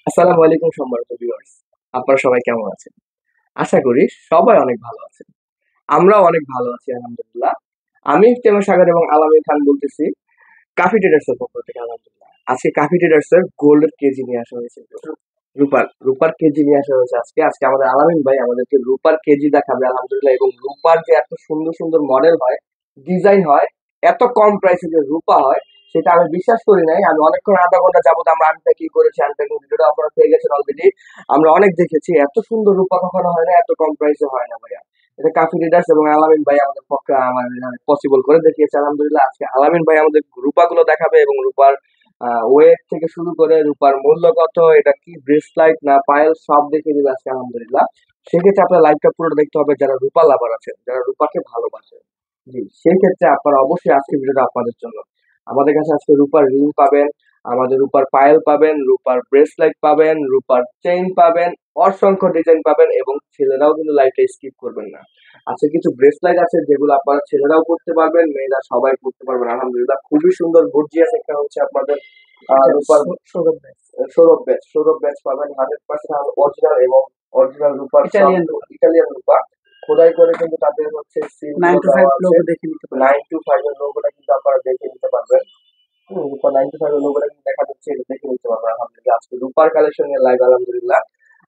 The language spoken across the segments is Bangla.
আসসালামু আলাইকুম সম্মানিত ভিউয়ার্স। আপনারা সবাই কেমন আছেন? আশা করি সবাই অনেক ভালো আছেন। আমরাও অনেক ভালো আছি আলহামদুলিল্লাহ। আমি ইফতেখার সাগর এবং আলামিন খান বলতেছি কাফি ট্রেডার্স এর পক্ষ থেকে আলহামদুলিল্লাহ। আজকে কাফি ট্রেডার্স এর গোল্ডের কেজি নিয়ে আসা হয়েছে। রূপার কেজি নিয়ে আসা হয়েছে আজকে আমাদের আলামিন ভাই আমাদেরকে রূপার কেজি দেখাবে আলহামদুলিল্লাহ, এবং রূপার যে এত সুন্দর সুন্দর মডেল হয়, ডিজাইন হয়, এত কম প্রাইসে যে রূপা হয় সেটা আমি বিশ্বাস করি নাই। আমি অনেকক্ষণ আধা ঘন্টা যাবত আমরা আনপ্যাকিং করেছি, আনপ্যাকিং ভিডিওটা আপনারা পেয়ে গেছেন অলরেডি। আমরা অনেক দেখেছি, এত সুন্দর রূপা কখনো হয় না, এত কম প্রাইসে হয় না ভাইয়া। এটা কাফি ট্রেডার্স এবং আলামিন ভাই আমাদের পক্ষে আমাদের পসিবল করে দেখিয়েছে আলহামদুলিল্লাহ। আজকে আলামিন ভাই আমাদের রূপাগুলো দেখাবে এবং রূপার ওয়েট থেকে শুরু করে রূপার মূল্য কত, এটা কি ব্রেসলাইট না পায়েল, সব দেখিয়ে দিবে আজকে আলহামদুলিল্লাহ। সেক্ষেত্রে আপনার লাইভটা পুরো দেখতে হবে যারা রূপা লাভার আছেন, যারা রূপাকে ভালোবাসেন। জি, সেই ক্ষেত্রে আপনারা অবশ্যই আজকে ভিডিওটা আপনাদের জন্য। আমাদের কাছে আজকে রূপার রিং পাবেন, আমাদের রূপার পায়েল পাবেন, রূপার ব্রেসলাইট পাবেন, রূপার চেইন পাবেন, অসংখ্য ডিজাইন পাবেন, এবং ছেলেরাও কিন্তু লাইভটা স্কিপ করবেন না। আচ্ছা, কিছু ব্রেসলাইট আছে যেগুলো আপনারা ছেলেরাও করতে পারবেন, মেয়েরা সবাই করতে পারবেন আলহামদুলিল্লাহ। খুবই সুন্দর গর্জিয়াস একটা হচ্ছে আপনাদের রূপার সৌরভ ব্যাচ পাবেন 100% অরিজিনাল, এবং অরিজিনাল রূপার ইটালিয়ান রূপা খোদাই করে কিন্তু তাদের হচ্ছে সিল দেওয়া আছে। 925 এর লোগোটা কিন্তু আপনারা দেখে নিতে পারবেন। রূপা 925 এর লোগোটা কিন্তু দেখা যাচ্ছে, এটা দেখে নিতে পারবেন আলহামদুলিল্লাহ। আজকে রূপার কালেকশন নিয়ে লাইভ আলহামদুলিল্লাহ।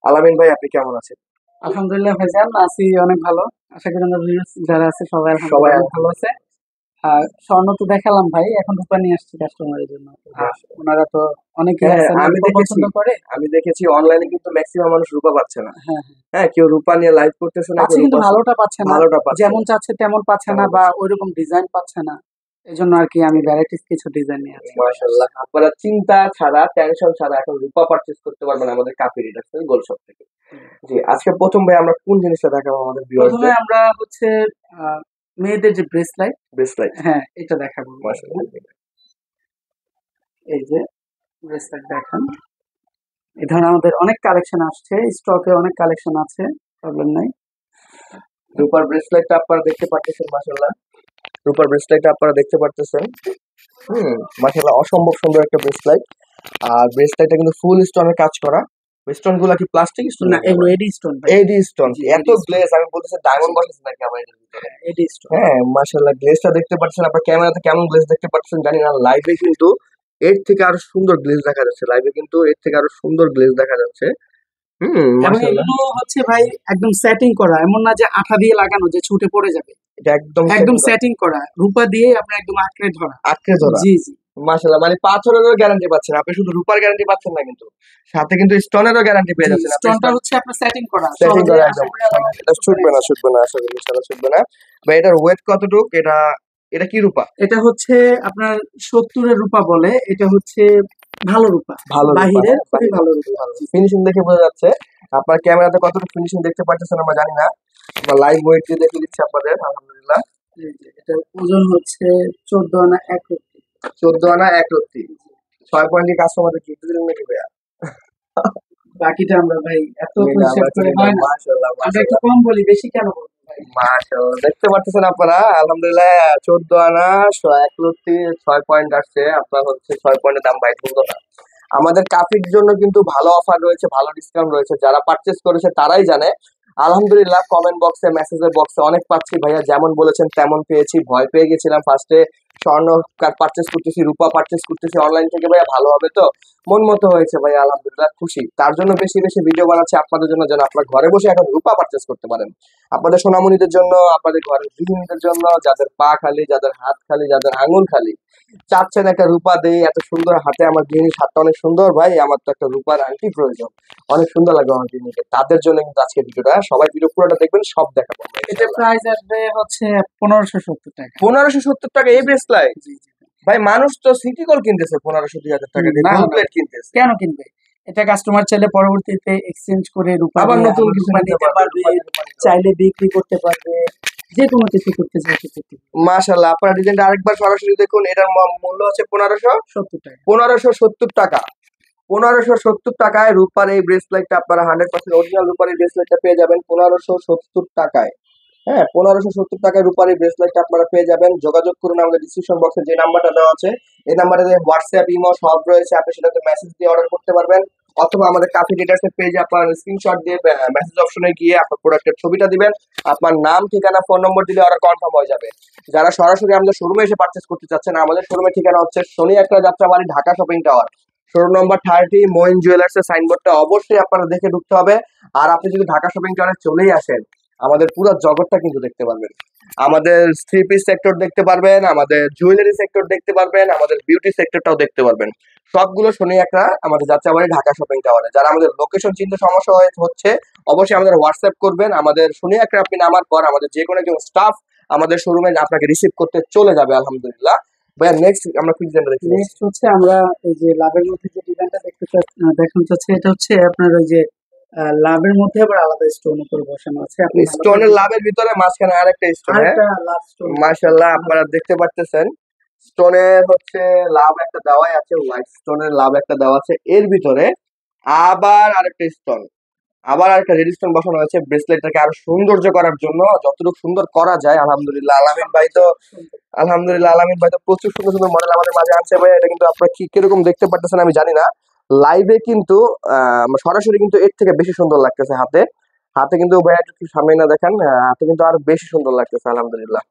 আলামিন ভাই আপনি কেমন আছেন? আলহামদুলিল্লাহ ভাইজান, আছি অনেক ভালো। আশা করি আমার ভিউয়ার্স যারা আছে সবাই সবাই আলহামদুলিল্লাহ অনেক ভালো আছে। আর স্বর্ণ তো দেখালাম ভাই, এখন রূপা নিয়ে আসছি কাস্টমারের জন্য। ওনারা তো অনেকেই হ্যাঁ, আছেন আমি রূপা দেখেছি, পছন্দ করে। অনলাইনে কিন্তু ম্যাক্সিমাম মানুষ রূপা পাচ্ছে না। হ্যাঁ হ্যাঁ, হ্যাঁ, কেউ রূপা নিয়ে লাইভ করতেছে না, পাচ্ছে কেউ কিন্তু রূপা ভালোটা পাচ্ছে না, ভালোটা পাচ্ছে যেমন না। চাচ্ছে তেমন পাচ্ছে না, তেমন বা পাচ্ছে না। ওইরকম ডিজাইন পাচ্ছে না। এই জন্য আর কি আমি ভ্যারাইটিস কিছু ডিজাইন নিয়ে আছি। মাশাআল্লাহ, আপনারা চিন্তা ছাড়া, টেনশন ছাড়া এখন রূপা পারচেজ করতে পারবেন আমাদের কাপি রিডাক্স গোল্ড শপ থেকে। জি, আজকে প্রথম ভাই আমরা কোন জিনিসটা দেখাবো আমাদের প্রথমে ভিউয়ারদের? আমরা হচ্ছে আহ, মেয়েদের যে ব্রেসলাইট, ব্রেসলাইট। হ্যাঁ এটা দেখাবো। মাশাআল্লাহ। এই যে ব্রেসলাইট দেখেন, এই ধরনের আমাদের অনেক কালেকশন আসছে, স্টকে অনেক কালেকশন আছে, প্রবলেম নাই। রূপার ব্রেসলাইটটা আপনারা দেখতে পারতেছেন, মাশাআল্লাহ। রূপার ব্রেসলাইটটা আপনারা দেখতে পারতেছেন। মাশাআল্লাহ, অসম্ভব সুন্দর একটা ব্রেসলাইট। আর ব্রেসলাইটটা কিন্তু ফুল স্টোনের কাজ করা। স্টোন গুলা কি প্লাস্টিক স্টোন না, নাকি এগুলো আবার? এডি স্টোন ভাই। এডি স্টোন। জি, এত এডি স্টোন। গ্লেজ, আমি বলতেছি ডায়মন্ড বসাইছে নাকি আবার এটার ভিতরে? এডি স্টোন। হ্যাঁ, মাশাআল্লাহ, গ্লেজটা দেখতে পাচ্ছেন, আপনার ক্যামেরাতে কেমন গ্লেজ দেখতে পাচ্ছেন জানি না, লাইভে কিন্তু এর থেকে আরো সুন্দর গ্লেজ দেখা যাচ্ছে। লাইভে কিন্তু এর থেকে আরো সুন্দর গ্লেজ দেখা যাচ্ছে। এবং মাশাআল্লাহ। এগুলো হচ্ছে ভাই একদম সেটিং করা, এমন না যে আঠা দিয়ে লাগানো যে ছুটে পড়ে যাবে। এটা একদম একদম সেটিং করা, সেটিং করা, রূপা দিয়ে আপনার একদম আঁকড়ে ধরা। আঁকড়ে ধরা। জি জি। মাশাআল্লাহ, মানে পাথরেরও গ্যারান্টি পাচ্ছেন আপনি, শুধু রূপার গ্যারান্টি পাচ্ছেন না কিন্তু, সাথে কিন্তু স্টোনেরও গ্যারান্টি পেয়ে জি, যাচ্ছেন আপনি। স্টোনটা হচ্ছে আপনার সেটিং করা, সেটিং সহজে করা আশা একদম। করি আল্লাহ এটা ছুটবে না ছুটবে না, ইনশাআল্লাহ। ছুটবে না, আশা করি ইনশাআল্লাহ ছুটবে না। বা এটার ওয়েট কতটুক? এটা এটা কি রূপা? এটা হচ্ছে আপনার 70 এর রূপা বলে, এটা হচ্ছে ভালো রূপা, ভালো রূপা, বাহিরের হ্যাঁ, খুবই বাহিরে ভালো খুবই রূপা। ভালো। জি জি। ফিনিশিং দেখে বোঝা যাচ্ছে। আপনার ক্যামেরাতে কতটুকু ফিনিশিং দেখতে পাচ্ছেন আমরা জানি না, আমরা লাইভ ওয়েট দিয়ে দেখে দিচ্ছি আপনাদের আলহামদুলিল্লাহ। জি, জি। এটার ওজন হচ্ছে 14 আনা 1 রুপি। 14 আনা 1 রত্তি। 6 পয়েন্টে কাস্টমারদের কি একটু দিলেন নাকি ভাইয়া? বাকিটা আমরা ভাই এত নিলাম, হিসাব আচ্ছা করে নিলাম। হয় না। মাশাআল্লাহ, আমরা একটু মাশাআল্লাহ, কম বলি, বেশি কেন বলবো ভাই? মাশাআল্লাহ। দেখতে পারতেছেন আপনারা আলহামদুলিল্লাহ, 14 আনা 1 রত্তি 6 পয়েন্ট আসছে। আপনার হচ্ছে 6 পয়েন্টের দাম ভাই শুনতো না। আমাদের কাফির জন্য কিন্তু ভালো অফার রয়েছে, ভালো ডিসকাউন্ট রয়েছে, যারা পারচেজ করেছে তারাই জানে আলহামদুলিল্লাহ। কমেন্ট বক্সে, মেসেজের বক্সে অনেক পাচ্ছি, ভাইয়া যেমন বলেছেন তেমন পেয়েছি। ভয় পেয়ে গেছিলাম ফার্স্টে, স্বর্ণ পারচেজ করতেছি, রূপা পারচেজ করতেছি অনলাইন থেকে, ভাইয়া ভালো হবে তো? মন মতো হয়েছে ভাইয়া, আলহামদুলিল্লাহ খুশি। তার জন্য বেশি বেশি ভিডিও বানাচ্ছি আপনাদের জন্য, যেন আপনার ঘরে বসে এখন রূপা পারচেজ করতে পারেন। আপনাদের সোনামণিদের জন্য, আপনাদের ঘরের গৃহিণীদের জন্য, যাদের পা খালি, যাদের হাত খালি, যাদের আঙুল খালি, চাচ্ছেন একটা রূপা দেই, এত সুন্দর হাতে, আমার গৃহিণীর হাতটা অনেক সুন্দর ভাই, আমার তো একটা রূপার আংটি প্রয়োজন, অনেক সুন্দর লাগবে আমার গৃহিণীকে, তাদের জন্য কিন্তু আজকে ভিডিওটা। সবাই ভিডিও পুরোটা দেখবেন, সব দেখাবো আমরা এটার ইনশাআল্লাহ। প্রাইস আসবে হচ্ছে 1570 টাকা। 1570 টাকা এই ব্রেসলাইট? জি জি। ভাই, মানুষ তো সিটি গোল্ড কিনতেছে 1500-2000 টাকা দিয়ে, না গোল্ড না, প্লেট কিনতেছে। কেন কিনবে? এটা কাস্টমার চাইলে পরবর্তীতে এক্সচেঞ্জ করে রূপা আবার দিয়ে নতুন আবার কিছু রূপা নিতে নিতে পারবে, পারবে, রূপা দিয়ে রূপা নিতে পারবে। চাইলে বিক্রি করতে পারবে, যে কোনো কিছু করতে চাইতে করতে পারবে। মাশাআল্লাহ, আপনারা ডিজাইনটা আরেকবার সরাসরি দেখুন। এটার মূল্য হচ্ছে 1570 70 টাকা। টাকা। 1570 টাকায় রূপার এই ব্রেসলেটটা আপনারা 100% অরিজিনাল রূপার এই ব্রেসলেটটা পেয়ে যাবেন 1570 টাকায়। হ্যাঁ, 1570 টাকায় রূপার এই ব্রেসলেটটা আপনারা পেয়ে যাবেন। যোগাযোগ করুন আমাদের ডিসক্রিপশন বক্সে যে নাম্বারটা দেওয়া আছে, এই নাম্বারে হোয়াটসঅ্যাপ, ইমো সব রয়েছে, আপনি সেটাতে মেসেজ দিয়ে অর্ডার করতে পারবেন। অথবা আমাদের কাফি ডিটার্স এর পেজে আপনার স্ক্রিনশট দিয়ে মেসেজ অপশনে গিয়ে আপনার প্রোডাক্টের ছবিটা দিবেন, আপনার নাম ঠিকানা ফোন নম্বর দিলে ওরা কনফার্ম হয়ে যাবে। যারা সরাসরি আমাদের শোরুমে এসে পারচেস করতে চাচ্ছেন, আমাদের শোরুমের ঠিকানা হচ্ছে শনি একটা Jatrabari, Dhaka shopping tower, showroom number 30, Moin jewellers এর সাইনবোর্ডটা অবশ্যই আপনারা দেখে ঢুকতে হবে। আর আপনি যদি ঢাকা শপিং টাওয়ারে চলেই আসেন, আমাদের পুরো জগৎটা কিন্তু দেখতে পারবেন। আমাদের থ্রি পিস সেক্টর দেখতে পারবেন, আমাদের জুয়েলারি সেক্টর দেখতে পারবেন, আমাদের বিউটি সেক্টরটাও দেখতে পারবেন। সবগুলো শনি একটা আমাদের যাত্রাবাড়ি ঢাকা শপিং টাওয়ারে। যারা আমাদের লোকেশন চিনতে সমস্যা হচ্ছে, অবশ্যই আমাদের হোয়াটসঅ্যাপ করবেন। আমাদের শনি একটা আপনি নামার পর আমাদের যে কোনো একজন স্টাফ আমাদের শোরুমে আপনাকে রিসিভ করতে চলে যাবে আলহামদুলিল্লাহ। ভাইয়া নেক্সট আমরা কি ডিজাইনটা দেখি? নেক্সট হচ্ছে আমরা এই যে লাভের মধ্যে যে ডিজাইনটা দেখানো যাচ্ছে, এটা হচ্ছে আপনার ওই যে লাভের মধ্যে আবার আলাদা স্টোন উপরে বসানো আছে। আপনি স্টোনের লাভের ভিতরে মাঝখানে আরেকটা স্টোন, হ্যাঁ আরেকটা লাভ স্টোন মাশাআল্লাহ আপনারা দেখতে পারতেছেন। স্টোনের হচ্ছে লাভ একটা দেওয়াই আছে, হোয়াইট স্টোনের লাভ একটা দেওয়া আছে, এর ভিতরে আবার আরেকটা স্টোন, আবার আরেকটা রেড স্টোন বসানো হয়েছে ব্রেসলেটটাকে আরো সৌন্দর্য করার জন্য, যতটুকু সুন্দর করা যায়। আলহামদুলিল্লাহ আলমিন ভাই তো প্রচুর সুন্দর সুন্দর মডেল আমাদের মাঝে আনছে ভাই। এটা কিন্তু আপনারা কি কিরকম দেখতে পারতেছেন আমি জানি না, লাইভে কিন্তু সরাসরি কিন্তু এর থেকে বেশি সুন্দর লাগতেছে। হাতে হাতে কিন্তু ভাই একটু সামনে না দেখেন, হাতে কিন্তু আরো বেশি সুন্দর লাগতেছে আলহামদুলিল্লাহ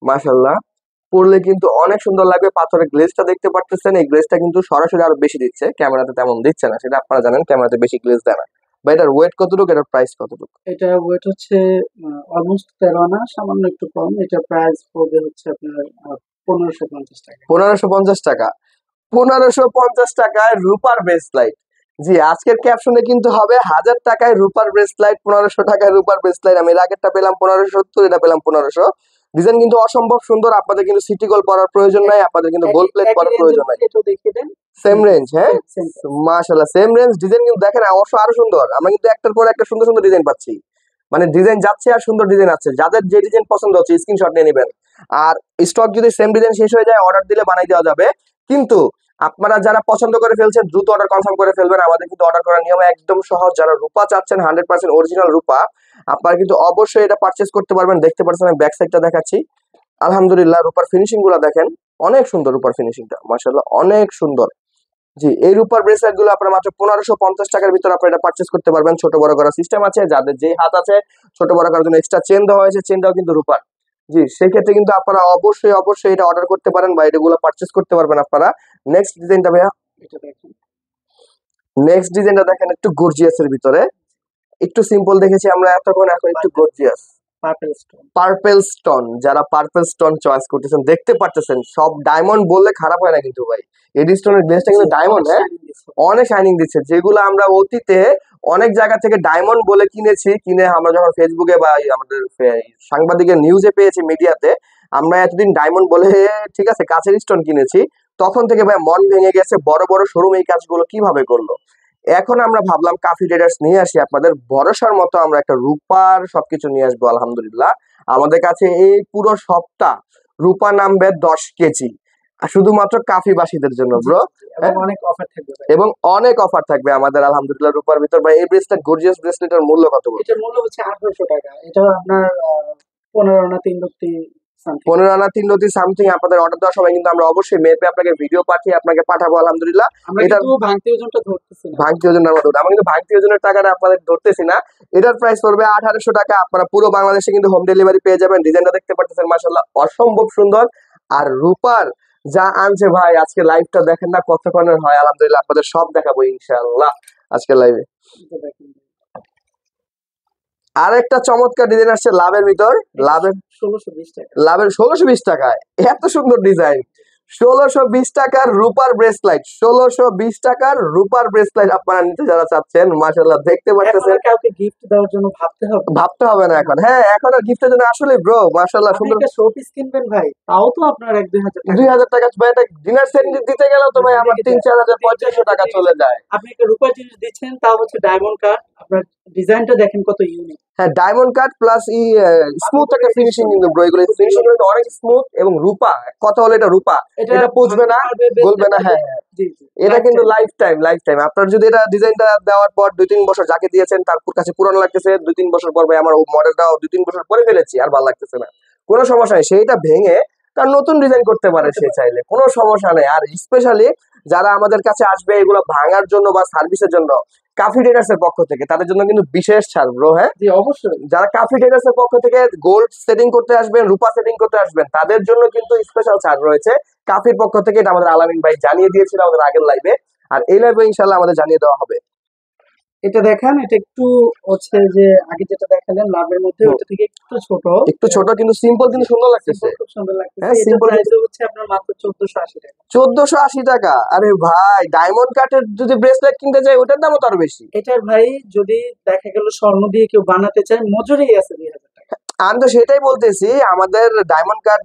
মাশাআল্লাহ। পরলে কিন্তু অনেক সুন্দর লাগবে। পাথরের গ্লেজটা দেখতে পারতেছেন, এই গ্লেজটা কিন্তু সরাসরি আরো বেশি দিচ্ছে, ক্যামেরাতে তেমন দিচ্ছে না, সেটা আপনারা জানেন, ক্যামেরাতে বেশি গ্লেজ দেয় না। বা এটার ওয়েট কতটুকু, এটার প্রাইস কতটুকু? এটা ওয়েট হচ্ছে অলমোস্ট 13 আনা, সামান্য একটু কম। এটা প্রাইস পড়বে হচ্ছে আপনার 1550 টাকা। 1550 টাকা। 1550 টাকায় রূপার ব্রেসলাইট। জি, আজকের ক্যাপশনে কিন্তু হবে 1000 টাকায় রূপার ব্রেসলাইট, 1500 টাকায় রূপার ব্রেসলাইট। আমি এর আগেরটা পেলাম 1570, এটা পেলাম 1500। ডিজাইন কিন্তু অসম্ভব সুন্দর। আপনাদের কিন্তু সিটি গোল্ড পরার প্রয়োজন নাই, আপনাদের কিন্তু গোল্ড প্লেট পরার প্রয়োজন নাই। এটা দেখিয়ে দেন। সেম রেঞ্জ, হ্যাঁ Same, মাশাআল্লাহ সেম রেঞ্জ। ডিজাইন কিন্তু দেখেন অবশ্য আরো সুন্দর, আমরা কিন্তু একটার পর একটা সুন্দর সুন্দর ডিজাইন পাচ্ছি। মানে ডিজাইন যাচ্ছে আর সুন্দর ডিজাইন আছে। যাদের যে ডিজাইন পছন্দ হচ্ছে স্ক্রিনশট নিয়ে নেবেন। আর স্টক যদি সেম ডিজাইন শেষ হয়ে যায় অর্ডার দিলে বানাই দেওয়া যাবে। কিন্তু আপনারা যারা পছন্দ করে ফেলছেন দ্রুত অর্ডার কনফার্ম করে ফেলবেন। আমাদের কিন্তু অর্ডার করার নিয়ম একদম সহজ। যারা রূপা চাচ্ছেন 100% অরিজিনাল রূপা, আপনারা কিন্তু অবশ্যই এটা পারচেজ করতে পারবেন। দেখতে পাচ্ছেন আমি ব্যাক সাইডটা দেখাচ্ছি। আলহামদুলিল্লাহ রূপার ফিনিশিং গুলা দেখেন, অনেক সুন্দর রূপার ফিনিশিংটা মাশাআল্লাহ অনেক সুন্দর। জি, এই রূপার ব্রেসলেট গুলো আপনারা মাত্র 1550 টাকার ভিতরে আপনারা এটা পারচেস করতে পারবেন। ছোট বড় করার সিস্টেম আছে, যাদের যেই হাত আছে ছোট বড় করার জন্য এক্সট্রা চেন দেওয়া হয়েছে, চেনটাও কিন্তু রূপার। জি, সেক্ষেত্রে কিন্তু আপনারা অবশ্যই অবশ্যই এটা অর্ডার করতে পারেন বা এগুলো পারচেস করতে পারবেন আপনারা। নেক্সট ডিজাইনটা ভাইয়া, এটা দেখেন। নেক্সট ডিজাইনটা দেখেন একটু গর্জিয়াস এর ভিতরে। একটু সিম্পল দেখেছি আমরা এতক্ষণ, এখন একটু gorgeous. Purple stone. Purple stone, যারা পার্পেল স্টোন চয়েস করতেছেন দেখতে পারতেছেন, সব ডায়মন্ড বললে খারাপ হয় না কিন্তু ভাই। এডি স্টোনের গ্লেজটা কিন্তু ডায়মন্ড, হ্যাঁ অনেক শাইনিং দিচ্ছে। যেগুলো আমরা অতীতে অনেক জায়গা থেকে ডায়মন্ড বলে কিনেছি, কিনে আমরা যখন ফেসবুকে বা আমাদের সাংবাদিকের নিউজে পেয়েছি, মিডিয়াতে, আমরা এতদিন ডায়মন্ড বলে ঠিক আছে কাচের স্টোন কিনেছি। তখন থেকে ভাই মন ভেঙে গেছে, বড় বড় শোরুম এই কাজগুলো কিভাবে করলো। এখন আমরা ভাবলাম কাফি ট্রেডার্স নিয়ে আসি, আপনাদের ভরসার মতো আমরা একটা রূপার সবকিছু নিয়ে আসবো আলহামদুলিল্লাহ। আমাদের কাছে এই পুরো সপ্তাহ রূপা নামবে 10 কেজি, শুধুমাত্র কাফিবাসীদের জন্য ব্রো। এবং অনেক অফার থাকবে ভাই। এবং অনেক অফার থাকবে আমাদের আলহামদুলিল্লাহ রূপার ভিতর। ভাই এই ব্রেসলেট, গর্জিয়াস ব্রেসলেটের মূল্য কত বলবো? এটার মূল্য হচ্ছে 1800 টাকা। এটা আপনার 15 আনা 3 রুপি সামথিং। 15 আনা 3 রতি সামথিং। আপনাদের অর্ডার দেওয়ার সময় কিন্তু আমরা অবশ্যই মেপে আপনাকে ভিডিও পাঠিয়ে আপনাকে পাঠাবো আলহামদুলিল্লাহ। আমরা এটার কিন্তু ভাঙতি ওজনটা ধরতেছি না। ভাঙতি ওজনের মতো আমরা কিন্তু ভাঙতি ওজনের টাকাটা আপনাদের ধরতেছি না। এটার প্রাইস পড়বে 1800 টাকা। আপনারা পুরো বাংলাদেশে কিন্তু হোম ডেলিভারি পেয়ে যাবেন। ডিজাইনটা দেখতে পাচ্ছেন মাশাআল্লাহ অসম্ভব সুন্দর। আর রূপার যা আনছে ভাই, আজকে লাইভটা দেখেন না কতক্ষণের হয়। আলহামদুলিল্লাহ আপনাদের সব দেখাবো ইনশাআল্লাহ আজকে লাইভে। এটা দেখেন আর একটা চমৎকার ডিজাইন আসছে লাভের ভিতর, লাভের 1620 টাকা। লাভের 1620 টাকায় এত সুন্দর ডিজাইন। 1620 টাকার রূপার ব্রেসলাইট, 1620 টাকার রূপার ব্রেসলাইট আপনারা নিতে যারা চাচ্ছেন মাশাআল্লাহ দেখতে এখন পাচ্ছেন। আর কাউকে গিফট দেওয়ার জন্য ভাবতে হবে না। ভাবতে হবে না এখন, হ্যাঁ এখন আর গিফটের জন্য আসলে ব্রো মাশাআল্লাহ আপনি সুন্দর। একটা শো পিস কিনবেন ভাই, তাও তো আপনার 1-2000 টাকা। 2000 টাকা ভাই, একটা ডিনার সেট দিতে গেলেও তো ভাই আমার 3-4000 3500 টাকা চলে যায়। আপনি একটা রূপার জিনিস দিচ্ছেন, তাও হচ্ছে ডায়মন্ড কাট। আপনার ডিজাইনটা দেখেন কত ইউনিক। হ্যাঁ ডায়মন্ড কাট প্লাস স্মুথ একটা ফিনিশিং কিন্তু ব্রো, এগুলো ফিনিশিং কিন্তু অনেক স্মুথ এবং রূপা। কথা হলো এটা রূপা, এটা পুষবে না গলবে না। হ্যাঁ হ্যাঁ জি জি। এটা কিন্তু লাইফ টাইম লাইফ টাইম। আপনার যদি এটা ডিজাইনটা দেওয়ার পর 2-3 বছর যাকে দিয়েছেন তার কাছে পুরানো লাগতেছে, 2-3 বছর পর ভাই আমার মডেলটাও 2-3 বছর পরে ফেলেছি আর ভালো লাগতেছে না, কোনো সমস্যা নেই, সেইটা ভেঙে কারণ নতুন ডিজাইন করতে পারে সে চাইলে, কোনো সমস্যা নেই। আর স্পেশালি যারা আমাদের কাছে আসবে এগুলো ভাঙার জন্য বা সার্ভিসের জন্য, কাফি ট্রেডার্স এর পক্ষ থেকে তাদের জন্য কিন্তু বিশেষ ছাড় ব্রো। হ্যাঁ, জি অবশ্যই। যারা কাফি ট্রেডার্স এর পক্ষ থেকে গোল্ড সেটিং করতে আসবেন, রূপা সেটিং করতে আসবেন, তাদের জন্য কিন্তু স্পেশাল ছাড় রয়েছে কাফির পক্ষ থেকে। এটা আমাদের আলামিন ভাই জানিয়ে দিয়েছিল আমাদের আগের লাইভে, আর এই লাইভে ইনশাল্লাহ আমাদের জানিয়ে দেওয়া হবে। এটা দেখান, এটা একটু হচ্ছে যে আগে যেটা দেখালেন লাভের মধ্যে, হুম। ওটা থেকে একটু ছোট, একটু ছোট কিন্তু সিম্পল, কিন্তু সুন্দর লাগতেছে। খুব সুন্দর লাগতেছে। হ্যাঁ, এটা সিম্পল প্রাইস হচ্ছে আপনার মাত্র 1480 টাকা। 1480 টাকা? আরে ভাই, ডায়মন্ড কাটের যদি ব্রেসলেট কিনতে যাই ওটার দামও তো আরো বেশি। এটার ভাই যদি দেখা গেল স্বর্ণ দিয়ে কেউ বানাতে চায়, মজুরি আছে 2000 টাকা। আমি তো সেটাই বলতেছি, আমাদের ডায়মন্ড কাট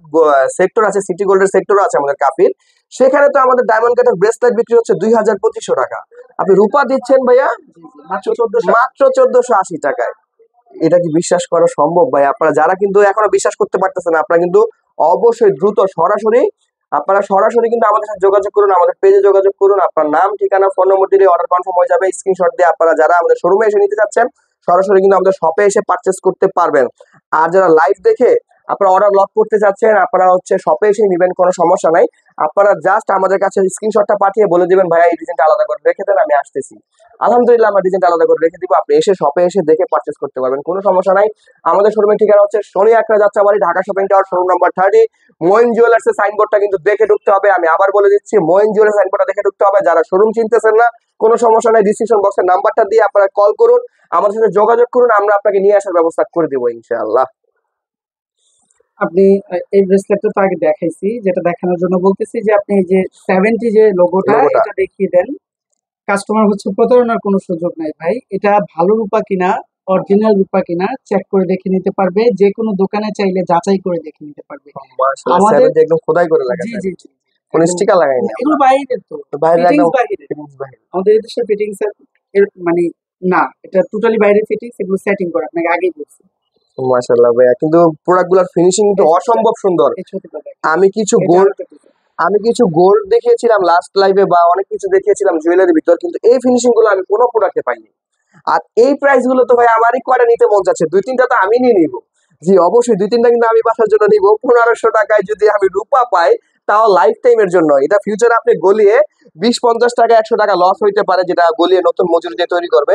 সেক্টর আছে, সিটি গোল্ডের সেক্টর আছে আমাদের কাফির, সেখানে তো আমাদের ডায়মন্ড কাটের ব্রেসলেট বিক্রি হচ্ছে 2200-2500 টাকা। আপনি রূপা দিচ্ছেন ভাইয়া জি জি, মাত্র 1400। মাত্র 1480 টাকায়। এটা কি বিশ্বাস করা সম্ভব ভাই? আপনারা যারা কিন্তু এখনো বিশ্বাস করতে পারতেছেন, আপনারা কিন্তু অবশ্যই দ্রুত সরাসরি কিন্তু আমাদের সাথে যোগাযোগ করুন, আমাদের পেজে যোগাযোগ করুন। আপনার নাম, ঠিকানা, ফোন নম্বর দিলে অর্ডার কনফার্ম হয়ে যাবে। স্ক্রিনশট দিয়ে আপনারা যারা আমাদের শোরুমে এসে নিতে চাচ্ছেন, সরাসরি কিন্তু আমাদের শপে এসে পারচেস করতে পারবেন। আর যারা লাইভ দেখে আপনারা অর্ডার লক করতে চাচ্ছেন, আপনারা হচ্ছে শপে এসে নেবেন, কোনো সমস্যা নাই। আপনারা জাস্ট আমাদের কাছে স্ক্রিনশটটা পাঠিয়ে বলে দিবেন ভাইয়া এই ডিজাইনটা আলাদা করে রেখে দেন, আমি আসতেছি। আলহামদুলিল্লাহ, আমরা ডিজাইনটা আলাদা করে রেখে দিব, আপনি এসে শপে এসে দেখে পারচেস করতে পারবেন, কোনো সমস্যা নাই। আমাদের শোরুমের ঠিকানা হচ্ছে Shoni Akhra Jatrabari, Dhaka shopping tower, showroom number 30। Moin jewellers এর সাইনবোর্ডটা কিন্তু দেখে ঢুকতে হবে। আমি আবার বলে দিচ্ছি, মোয়েন জুয়েলার্স সাইনবোর্ডটা দেখে ঢুকতে হবে। যারা শোরুম চিনতেছেন না, কোনো সমস্যা নাই, ডিসক্রিপশন বক্সের নাম্বারটা দিয়ে আপনারা কল করুন, আমাদের সাথে যোগাযোগ করুন, আমরা আপনাকে নিয়ে আসার ব্যবস্থা করে দেবো ইনশাআল্লাহ। আপনি এই ব্রেসলেটটা তো আগে দেখাইছি, যেটা দেখানোর জন্য বলতেছি যে আপনি এই যে 70 যে লোগোটা, লোগোটা এটা দেখিয়ে দেন। কাস্টমার হচ্ছে প্রতারণার কোনো সুযোগ নাই ভাই। এটা ভালো রূপা কিনা, অরিজিনাল রূপা কিনা চেক করে দেখে নিতে পারবে। যে কোনো দোকানে চাইলে যাচাই করে দেখে নিতে পারবে। মাশাআল্লাহ, আমাদের 70 একদম খোদাই করে লাগা জি যায়, জি জি, কোনো একদম। স্টিকার লাগাইনি এগুলো আমরা। বাইরের তো, তো বাইরে ফিটিংস একদম বাইরের। ফিটিংস বাইরে। আমাদের দেশের ফিটিংস এর মানে না, এটা টোটালি বাইরের ফিটিংস, এগুলো সেটিং করা, আপনাকে আগেই বলছি। মাশাআল্লাহ ভাইয়া, কিন্তু প্রোডাক্ট গুলার ফিনিশিং কিন্তু এই যে অসম্ভব সুন্দর। এই ছোটটা দেখেন, আমি কিছু এটা গোল্ড আরেকটা design। আমি কিছু গোল্ড দেখিয়েছিলাম লাস্ট লাইভে, বা অনেক কিছু দেখিয়েছিলাম জুয়েলারির ভিতর, কিন্তু এই ফিনিশিং গুলো আমি কোনো প্রোডাক্টে পাইনি। আর এই প্রাইস গুলো তো ভাই আমারই কয়টা নিতে মন যাচ্ছে, 2-3টা তো আমি নিয়ে নিবো। জি অবশ্যই 2-3টা কিন্তু আমি বাসার জন্য নিবো। 1500 টাকায় যদি আমি রূপা পাই, তাও লাইফ টাইমের জন্য। এটা ফিউচারে আপনি গলিয়ে 20-50 টাকা 100 টাকা লস হইতে পারে, যেটা গলিয়ে নতুন মজুরি দিয়ে তৈরি করবে।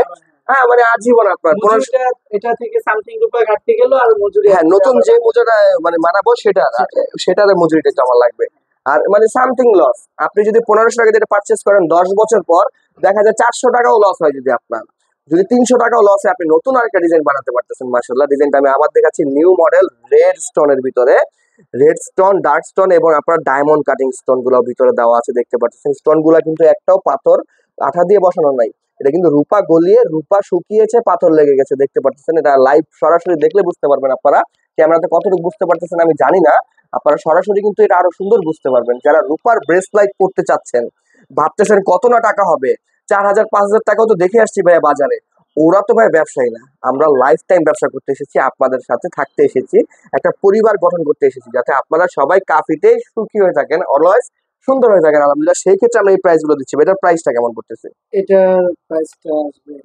হ্যাঁ, মানে আজীবন আপনার 1500। মজুরিটা এটা থেকে সামথিং রূপা ঘাটতি গেল, আর মজুরি হ্যাঁ, একসাথে নতুন আবার যে মোজাটা মানে মানাবো সেটার সেটা। সেটার মজুরিটা তো আমার লাগবে। আর মানে সামথিং লস, আপনি যদি 1500 টাকা দিয়ে পারচেস করেন, 10 বছর পর দেখা যায় 400 টাকাও লস হয়। যদি 300 টাকাও লস হয়, আপনি নতুন আরেকটা ডিজাইন বানাতে পারতেছেন। মাশাআল্লাহ, ডিজাইনটা আমি আবার দেখাচ্ছি, নিউ মডেল, রেড স্টোনের ভিতরে, রেড স্টোন, ডার্ক স্টোন এবং আপনার ডায়মন্ড কাটিং স্টোন গুলো ভিতরে দেওয়া আছে, দেখতে পাচ্ছেন। স্টোন গুলা কিন্তু একটাও পাথর আঠা দিয়ে বসানো নাই, এটা কিন্তু রূপা গলিয়ে রূপা শুকিয়েছে, পাথর লেগে গেছে, দেখতে পাচ্ছেন। এটা লাইভ সরাসরি দেখলে বুঝতে পারবেন আপনারা। ক্যামেরাতে কতটুকু বুঝতে পারতেছেন আমি জানি না, আপনারা সরাসরি কিন্তু এটা আরো সুন্দর বুঝতে পারবেন। যারা রূপার ব্রেসলাইট পড়তে চাচ্ছেন, ভাবতেছেন কত না টাকা হবে, 4000-5000 টাকাও তো দেখে আসছি ভাইয়া বাজারে। ওরা তো ভাই ব্যবসায়ী না, আমরা লাইফ টাইম ব্যবসা করতে এসেছি, আপনাদের সাথে থাকতে এসেছি, একটা পরিবার গঠন করতে এসেছি, যাতে আপনারা সবাই কাফিতে সুখী হয়ে থাকেন, অলওয়েজ সুন্দর হয়ে থাকেন। আলহামদুলিল্লাহ, সেই ক্ষেত্রে আমরা এই প্রাইস গুলো দিচ্ছি। এটার প্রাইসটা কেমন করতেছে? এটার প্রাইসটা আসবে,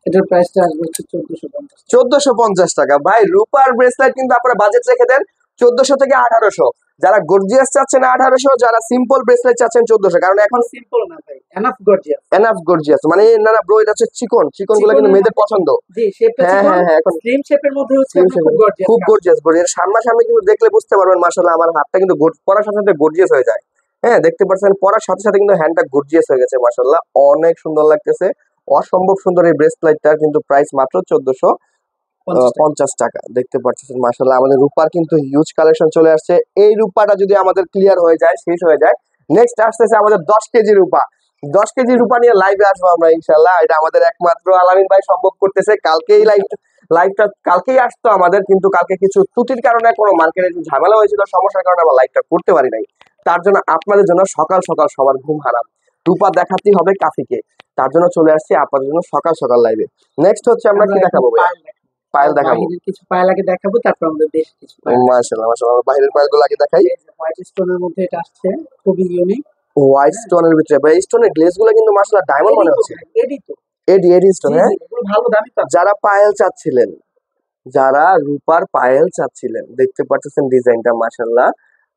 এটার প্রাইসটা আসবে হচ্ছে 1450। 1450 টাকা? ভাই, রূপার ব্রেসলেট কিন্তু আপনারা বাজেট রেখে দেন 1400 থেকে 1800। যারা গর্জিয়াস চাচ্ছেন 1800, যারা সিম্পল ব্রেসলেট চাচ্ছেন 1400। কারণ এখন সিম্পল না ভাই, এনাফ গর্জিয়াস। এনাফ গর্জিয়াস মানে, না না ব্রো, এটা হচ্ছে চিকন চিকন গুলো কিন্তু চিকনের মেয়েদের মধ্যে, পছন্দ। জি শেপটা হ্যাঁ চিকন, হ্যাঁ হ্যাঁ, এখন স্লিম শেপের মধ্যে হচ্ছে স্লিম আপনার শেপের খুব গর্জিয়াস খুব কাজ। গর্জিয়াস ব্রো, এর সামনাসামনি কিন্তু দেখলে বুঝতে পারবেন। মাশাআল্লাহ, আমার হাতটা কিন্তু পরার সাথে সাথে গর্জিয়াস হয়ে যায়। হ্যাঁ, দেখতে পাচ্ছেন, পরার সাথে সাথে কিন্তু হ্যান্ডটা গর্জিয়াস হয়ে গেছে। মাশাআল্লাহ, অনেক সুন্দর লাগতেছে, অসম্ভব সুন্দর। এই ব্রেসলেটটার কিন্তু প্রাইস মাত্র 50 টাকা। 1450 টাকা, দেখতে পাচ্ছেন। মাশাআল্লাহ, আমাদের রূপার কিন্তু হিউজ কালেকশন চলে আসছে। এই রূপাটা যদি আমাদের ক্লিয়ার হয়ে যায়, শেষ হয়ে যায়, নেক্সট আসতেছে আমাদের 10 কেজি রূপা। 10 কেজি রূপা নিয়ে লাইভে আসবো আমরা ইনশাল্লাহ। এটা আমাদের একমাত্র আলামিন ভাই সম্ভব করতেছে। কালকেই লাইভটা কালকেই আসতো আমাদের, কিন্তু কালকে কিছু ত্রুটির কারণে, কোনো মার্কেটে ঝামেলা হয়েছিল, সমস্যার কারণে আমরা লাইভটা করতে পারি নাই। তার জন্য আপনাদের জন্য সকাল সকাল সবার ঘুম হারাম, রূপা দেখাতেই হবে কাফিকে, তার জন্য চলে আসছি আপনাদের জন্য সকাল সকাল লাইভে। নেক্সট হচ্ছে আমরা কি আমরা এখন দেখাবো ভাইয়া? পায়েল দেখাবো, পায়েল দেখাবো। বাহিরের কিছু পায়েল আগে দেখাবো, তারপর আমাদের দেশি কিছু পায়েল দেখাবো। মাশাআল্লাহ মাশাআল্লাহ, বাইরের পায়েলগুলো আগে দেখাই। এই যে হোয়াইট স্টোনের মধ্যে এটা আসছে, খুবই ইউনিক। হোয়াইট স্টোনের ভিতরে ভাই, স্টোনের গ্লেজ গুলো কিন্তু মাশাআল্লাহ ডায়মন্ড মনে হচ্ছে। এডি তো, এডি স্টোন, জি হ্যাঁ। জি, এগুলো ভালো দামি পাবেন। যারা পায়েল চাচ্ছিলেন, যারা রূপার পায়েল চাচ্ছিলেন, দেখতে পাচ্ছেন ডিজাইনটা মাশাআল্লাহ।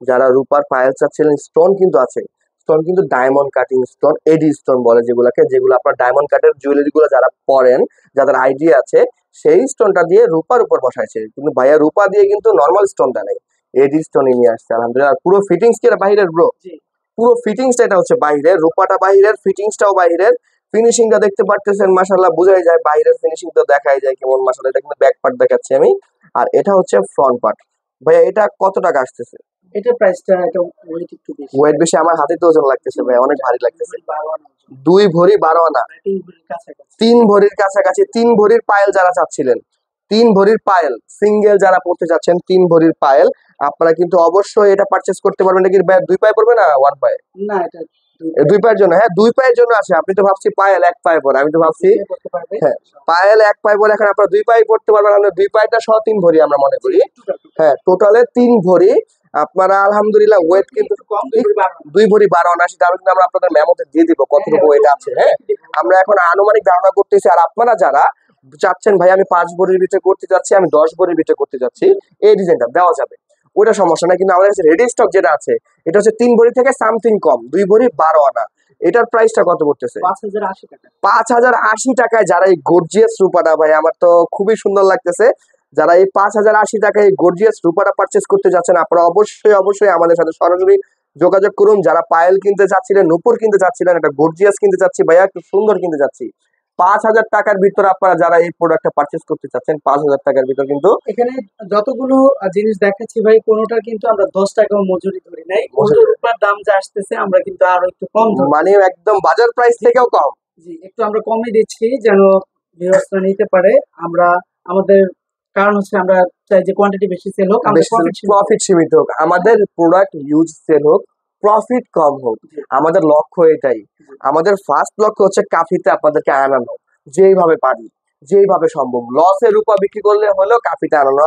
যারা রূপার পায়েল চাচ্ছিলেন, স্টোন কিন্তু আছে। স্টোন কিন্তু ডায়মন্ড কাটিং স্টোন, এডি স্টোন বলে যেগুলোকে, যেগুলো আপনার ডায়মন্ড কাটের জুয়েলারি গুলো যারা পরেন, যাদের আইডিয়া আছে, সেই স্টোনটা দিয়ে রূপার উপর বসাইছে। কিন্তু ভাইয়া রূপা দিয়ে কিন্তু নর্মাল স্টোনটা নেই, এডি স্টোনই নিয়ে আসছে আলহামদুলিল্লাহ। আর পুরো ফিটিংস কি এটা বাহিরের ব্রো? জি। পুরো ফিটিংসটা এটা হচ্ছে বাইরের, রূপাটা বাইরের, ফিটিংসটাও বাইরের। ফিনিশিংটা দেখতে পারতেছেন মাশাআল্লাহ, বোঝাই যায় বাইরের ফিনিশিংটা, দেখাই যায় কেমন মাশাআল্লাহ। এটা কিন্তু ব্যাক পার্ট দেখাচ্ছি আমি, আর এটা হচ্ছে ফ্রন্ট পার্ট। ভাইয়া এটা কত টাকা আসতেছে? এটার প্রাইসটা এটা ওয়েট একটু বেশি। ওয়েট বেশি, আমার হাতে তো ওজন লাগতেছে ভাই, অনেক ভারী লাগতেছে। 12 আনা ওজন। 2 ভরি 12 আনা, 3 ভরির কাছাকাছি। 3 ভরির কাছাকাছি। 3 ভরির পায়েল যারা চাচ্ছিলেন, 3 ভরির পায়েল সিঙ্গেল যারা পড়তে চাচ্ছেন, 3 ভরির পায়েল, আপনারা কিন্তু অবশ্যই এটা পারচেস করতে পারবেন। নাকি ভাই 2 পায়ে পড়বে না 1 পায়ে? না, এটা 2 দুই পায়ের জন্য, হ্যাঁ 2 পায়ের জন্য আছে। আপনি তো ভাবছি পায়েল 1 পায়ে পরে, আমি তো ভাবছি করতে পারবে। হ্যাঁ পায়েল 1 পায়ে পরে, এখন আপনারা 2 পায়ে পড়তে পারবেন। আমরা 2 পায়েটা সহ 3 ভরি আমরা মনে করি। হ্যাঁ টোটালে 3 ভরি আপনারা আলহামদুলিল্লাহ। ওয়েট কিন্তু একটু কম 2 ভরি 12 আনা। 2 ভরি 12 আনা, সেটা আমি কিন্তু আমরা আপনাদের মেমোতে দিয়ে দিব কতটুকু ওয়েট আছে। হ্যাঁ আমরা এখন আনুমানিক ধারণা করতেছি। আর আপনারা যারা চাচ্ছেন ভাই আমি 5 ভরির ভিতরে করতে যাচ্ছি, আমি 10 ভরির ভিতরে করতে যাচ্ছি, এই ডিজাইনটা দেওয়া যাবে, ওটা সমস্যা নাই। কিন্তু আমাদের কাছে রেডি স্টক যেটা আছে, এটা হচ্ছে 3 ভরি থেকে সামথিং কম, 2 ভরি 12 আনা। এটার প্রাইসটা কত পড়তেছে? 5080 টাকা। 5080 টাকায় যারা এই গর্জিয়াস রূপাটা, ভাই আমার তো খুবই সুন্দর লাগতেছে, যারা এই 5080 টাকায় এই গর্জিয়াস রূপাটা পারচেস করতে যাচ্ছেন, আপনারা অবশ্যই অবশ্যই আমাদের সাথে সরাসরি যোগাযোগ করুন। যারা পায়েল কিনতে চাচ্ছিলেন, নূপুর কিনতে চাচ্ছিলেন, একটা গর্জিয়াস কিনতে চাচ্ছি ভাইয়া, একটু সুন্দর কিনতে চাচ্ছি, 5000 টাকার ভিতরে আপনারা যারা এই প্রোডাক্টটা পারচেস করতে চাচ্ছেন, 5000 টাকার ভিতর কিন্তু এখানে যতগুলো জিনিস দেখাচ্ছি ভাই, কোনোটা কিন্তু আমরা 10 টাকাও মজুরি ধরি নাই। মজুরি। ওটার উপর দাম যা আসতেছে আমরা কিন্তু আরো একটু কম ধরি। মানে একদম বাজার প্রাইস থেকেও কম। জি, একটু আমরা কমই দিচ্ছি যেন ভিউয়ার্সরা নিতে পারে। আমরা আমাদের কারণ হচ্ছে আমরা চাই যে কোয়ান্টিটি বেশি সেল হোক, আমাদের প্রফিট সীমিত হোক, আমাদের প্রোডাক্ট ইউজ সেল হোক, প্রফিট কম হোক, আমাদের লক্ষ্য এটাই। আমাদের ফার্স্ট লক্ষ্য হচ্ছে কাফিতে আপনাদেরকে আনানো, যেইভাবে পারি, যেইভাবে সম্ভব। লসের রূপা বিক্রি করলে হলেও কাফিতে আনানো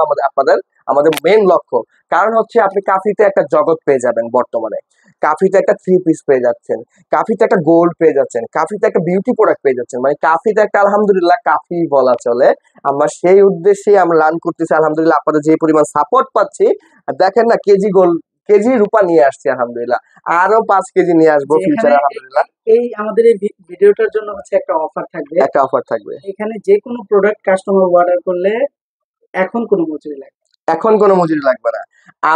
আমাদের মেন লক্ষ্য। কারণ হচ্ছে আপনি কাফিতে একটা জগৎ পেয়ে যাবেন বর্তমানে, কাফিতে একটা 3 পিস পেয়ে যাচ্ছেন, কাফিতে একটা গোল্ড পেয়ে যাচ্ছেন, কাফিতে একটা বিউটি প্রোডাক্ট পেয়ে যাচ্ছেন, মানে কাফিতে একটা আলহামদুলিল্লাহ কাফি বলা চলে। আমরা সেই উদ্দেশ্যে আমরা রান করতেছি আলহামদুলিল্লাহ। আপনাদের যে পরিমাণ সাপোর্ট পাচ্ছি, আর দেখেন না কেজি গোল্ড, কেজি রূপা নিয়ে আসছি আলহামদুলিল্লাহ, আরো 5 কেজি নিয়ে আসবো ফিউচারে আলহামদুলিল্লাহ। এই আমাদের এই ভিডিওটার জন্য হচ্ছে একটা অফার থাকবে। একটা অফার থাকবে, এখানে যে কোনো প্রোডাক্ট কাস্টমার অর্ডার করলে এখন কোনো মজুরি লাগবে না। এখন কোনো মজুরি লাগবে না।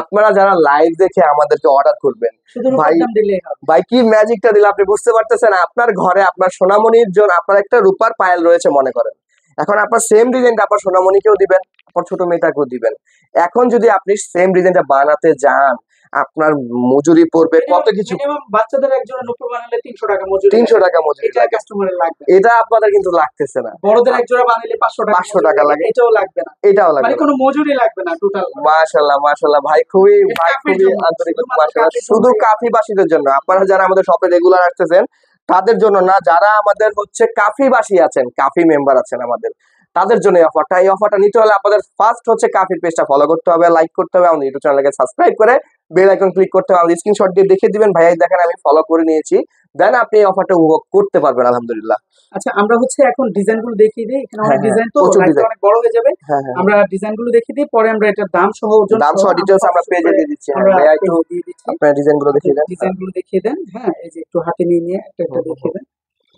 আপনারা যারা লাইভ দেখে আমাদেরকে অর্ডার করবেন, শুধু ভাই রূপার দাম দিলেই হবে। ভাই কি ম্যাজিকটা দিলে আপনি বুঝতে পারতেছেন। আপনার ঘরে আপনার সোনামণির জন্য আপনার একটা রূপার পায়েল রয়েছে মনে করেন, এখন আপনার সেম ডিজাইনটা আপনার সোনামণিকেও দিবেন, আপনার ছোট মেয়েটাকেও দিবেন। এখন যদি আপনি সেম ডিজাইনটা বানাতে যান, আপনার মজুরি পড়বে কত কিছু। মিনিমাম বাচ্চাদের একজনের নূপুর বানালে 300 টাকা মজুরি। 300 টাকা মজুরি এটা লাগে, কাস্টমারের লাগবে। এটা আপনাদের কিন্তু লাগতেছে না। বড়দের এক জোড়া বানালে 500 টাকা 500 টাকা লাগে, এটাও লাগবে না। এটাও মানে লাগবে। কোনো মজুরি লাগবে না টোটাল। মাশাআল্লাহ মাশাআল্লাহ ভাই, খুবই এটা ভাই কাফির খুবই জন্য, আন্তরিক, শুধুমাত্র মাশাআল্লাহ। কাফির শুধু জন্য। কাফিবাসীদের জন্য, আপনারা যারা আমাদের শপে রেগুলার আসতেছেন তাদের জন্য না, যারা আমাদের হচ্ছে কাফিবাসী আছেন, কাফি মেম্বার আছেন আমাদের, তাদের জন্য এই অফারটা। এই অফারটা নিতে হলে আপনাদের ফার্স্ট হচ্ছে কাফির পেজটা ফলো করতে হবে, লাইক করতে হবে, আমাদের ইউটিউব চ্যানেলকে সাবস্ক্রাইব করে বেল আইকন ক্লিক করতে হবে। আমাদের স্ক্রিনশট দিয়ে দেখিয়ে দিবেন ভাই দেখেন আমি ফলো করে নিয়েছি, দেন আপনি এই অফারটা উপভোগ করতে পারবেন আলহামদুলিল্লাহ। আচ্ছা, আমরা হচ্ছে এখন ডিজাইনগুলো দেখিয়ে দিই। এখানে হ্যাঁ, অনেক হ্যাঁ, ডিজাইন, তো প্রচুর লাইভটা design। অনেক বড় হয়ে যাবে। হ্যাঁ হ্যাঁ, আমরা ডিজাইনগুলো দেখিয়ে দিই, পরে আমরা এটার দাম সহ ওজন দাম সহ ডিটেলস আমরা পেজে দিয়ে দিচ্ছি। হ্যাঁ আমরা ভাইয়া একটু পেজে দিয়ে দিচ্ছি। আপনার ডিজাইনগুলো দেখিয়ে দেন। ডিজাইনগুলো দেখিয়ে দেন। হ্যাঁ, এই যে একটু হাতে নিয়ে নিয়ে একটা একটা দেখিয়ে দেন।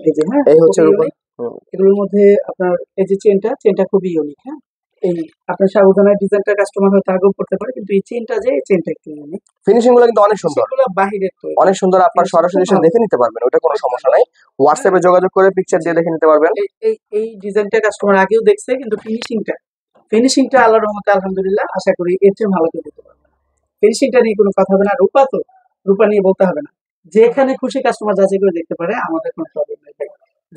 এই যে হ্যাঁ, এই হচ্ছে খুবই রূপা। unique। এগুলোর মধ্যে আপনার এই যে চেনটা খুবই ইউনিক। হ্যাঁ, এই আপনার সাবধানের ডিজাইনটা কাস্টমার হয়তো আগেও করতে পারে, কিন্তু এই চেনটা একটু ইউনিক। ফিনিশিং গুলো কিন্তু অনেক সুন্দর, সেগুলো বাহিরের তৈরি। অনেক সুন্দর। আপনার Finishing সরাসরি খুব এসে ভালো। দেখে নিতে পারবেন, ওটা কোনো সমস্যা নাই। হোয়াটসঅ্যাপে যোগাযোগ করে পিকচার দিয়ে দেখে নিতে পারবেন। এই ডিজাইনটা কাস্টমার আগেও দেখছে, কিন্তু ফিনিশিংটা আল্লাহর রহমতে আলহামদুলিল্লাহ আশা করি এর চেয়ে ভালো করে দিতে পারবে। ফিনিশিংটা নিয়ে কোনো কথা হবে না। রূপা নিয়ে বলতে হবে না। যেখানে খুশি কাস্টমার যাচাই করে দেখতে পারে, আমাদের কোনো প্রবলেম নেই ভাই।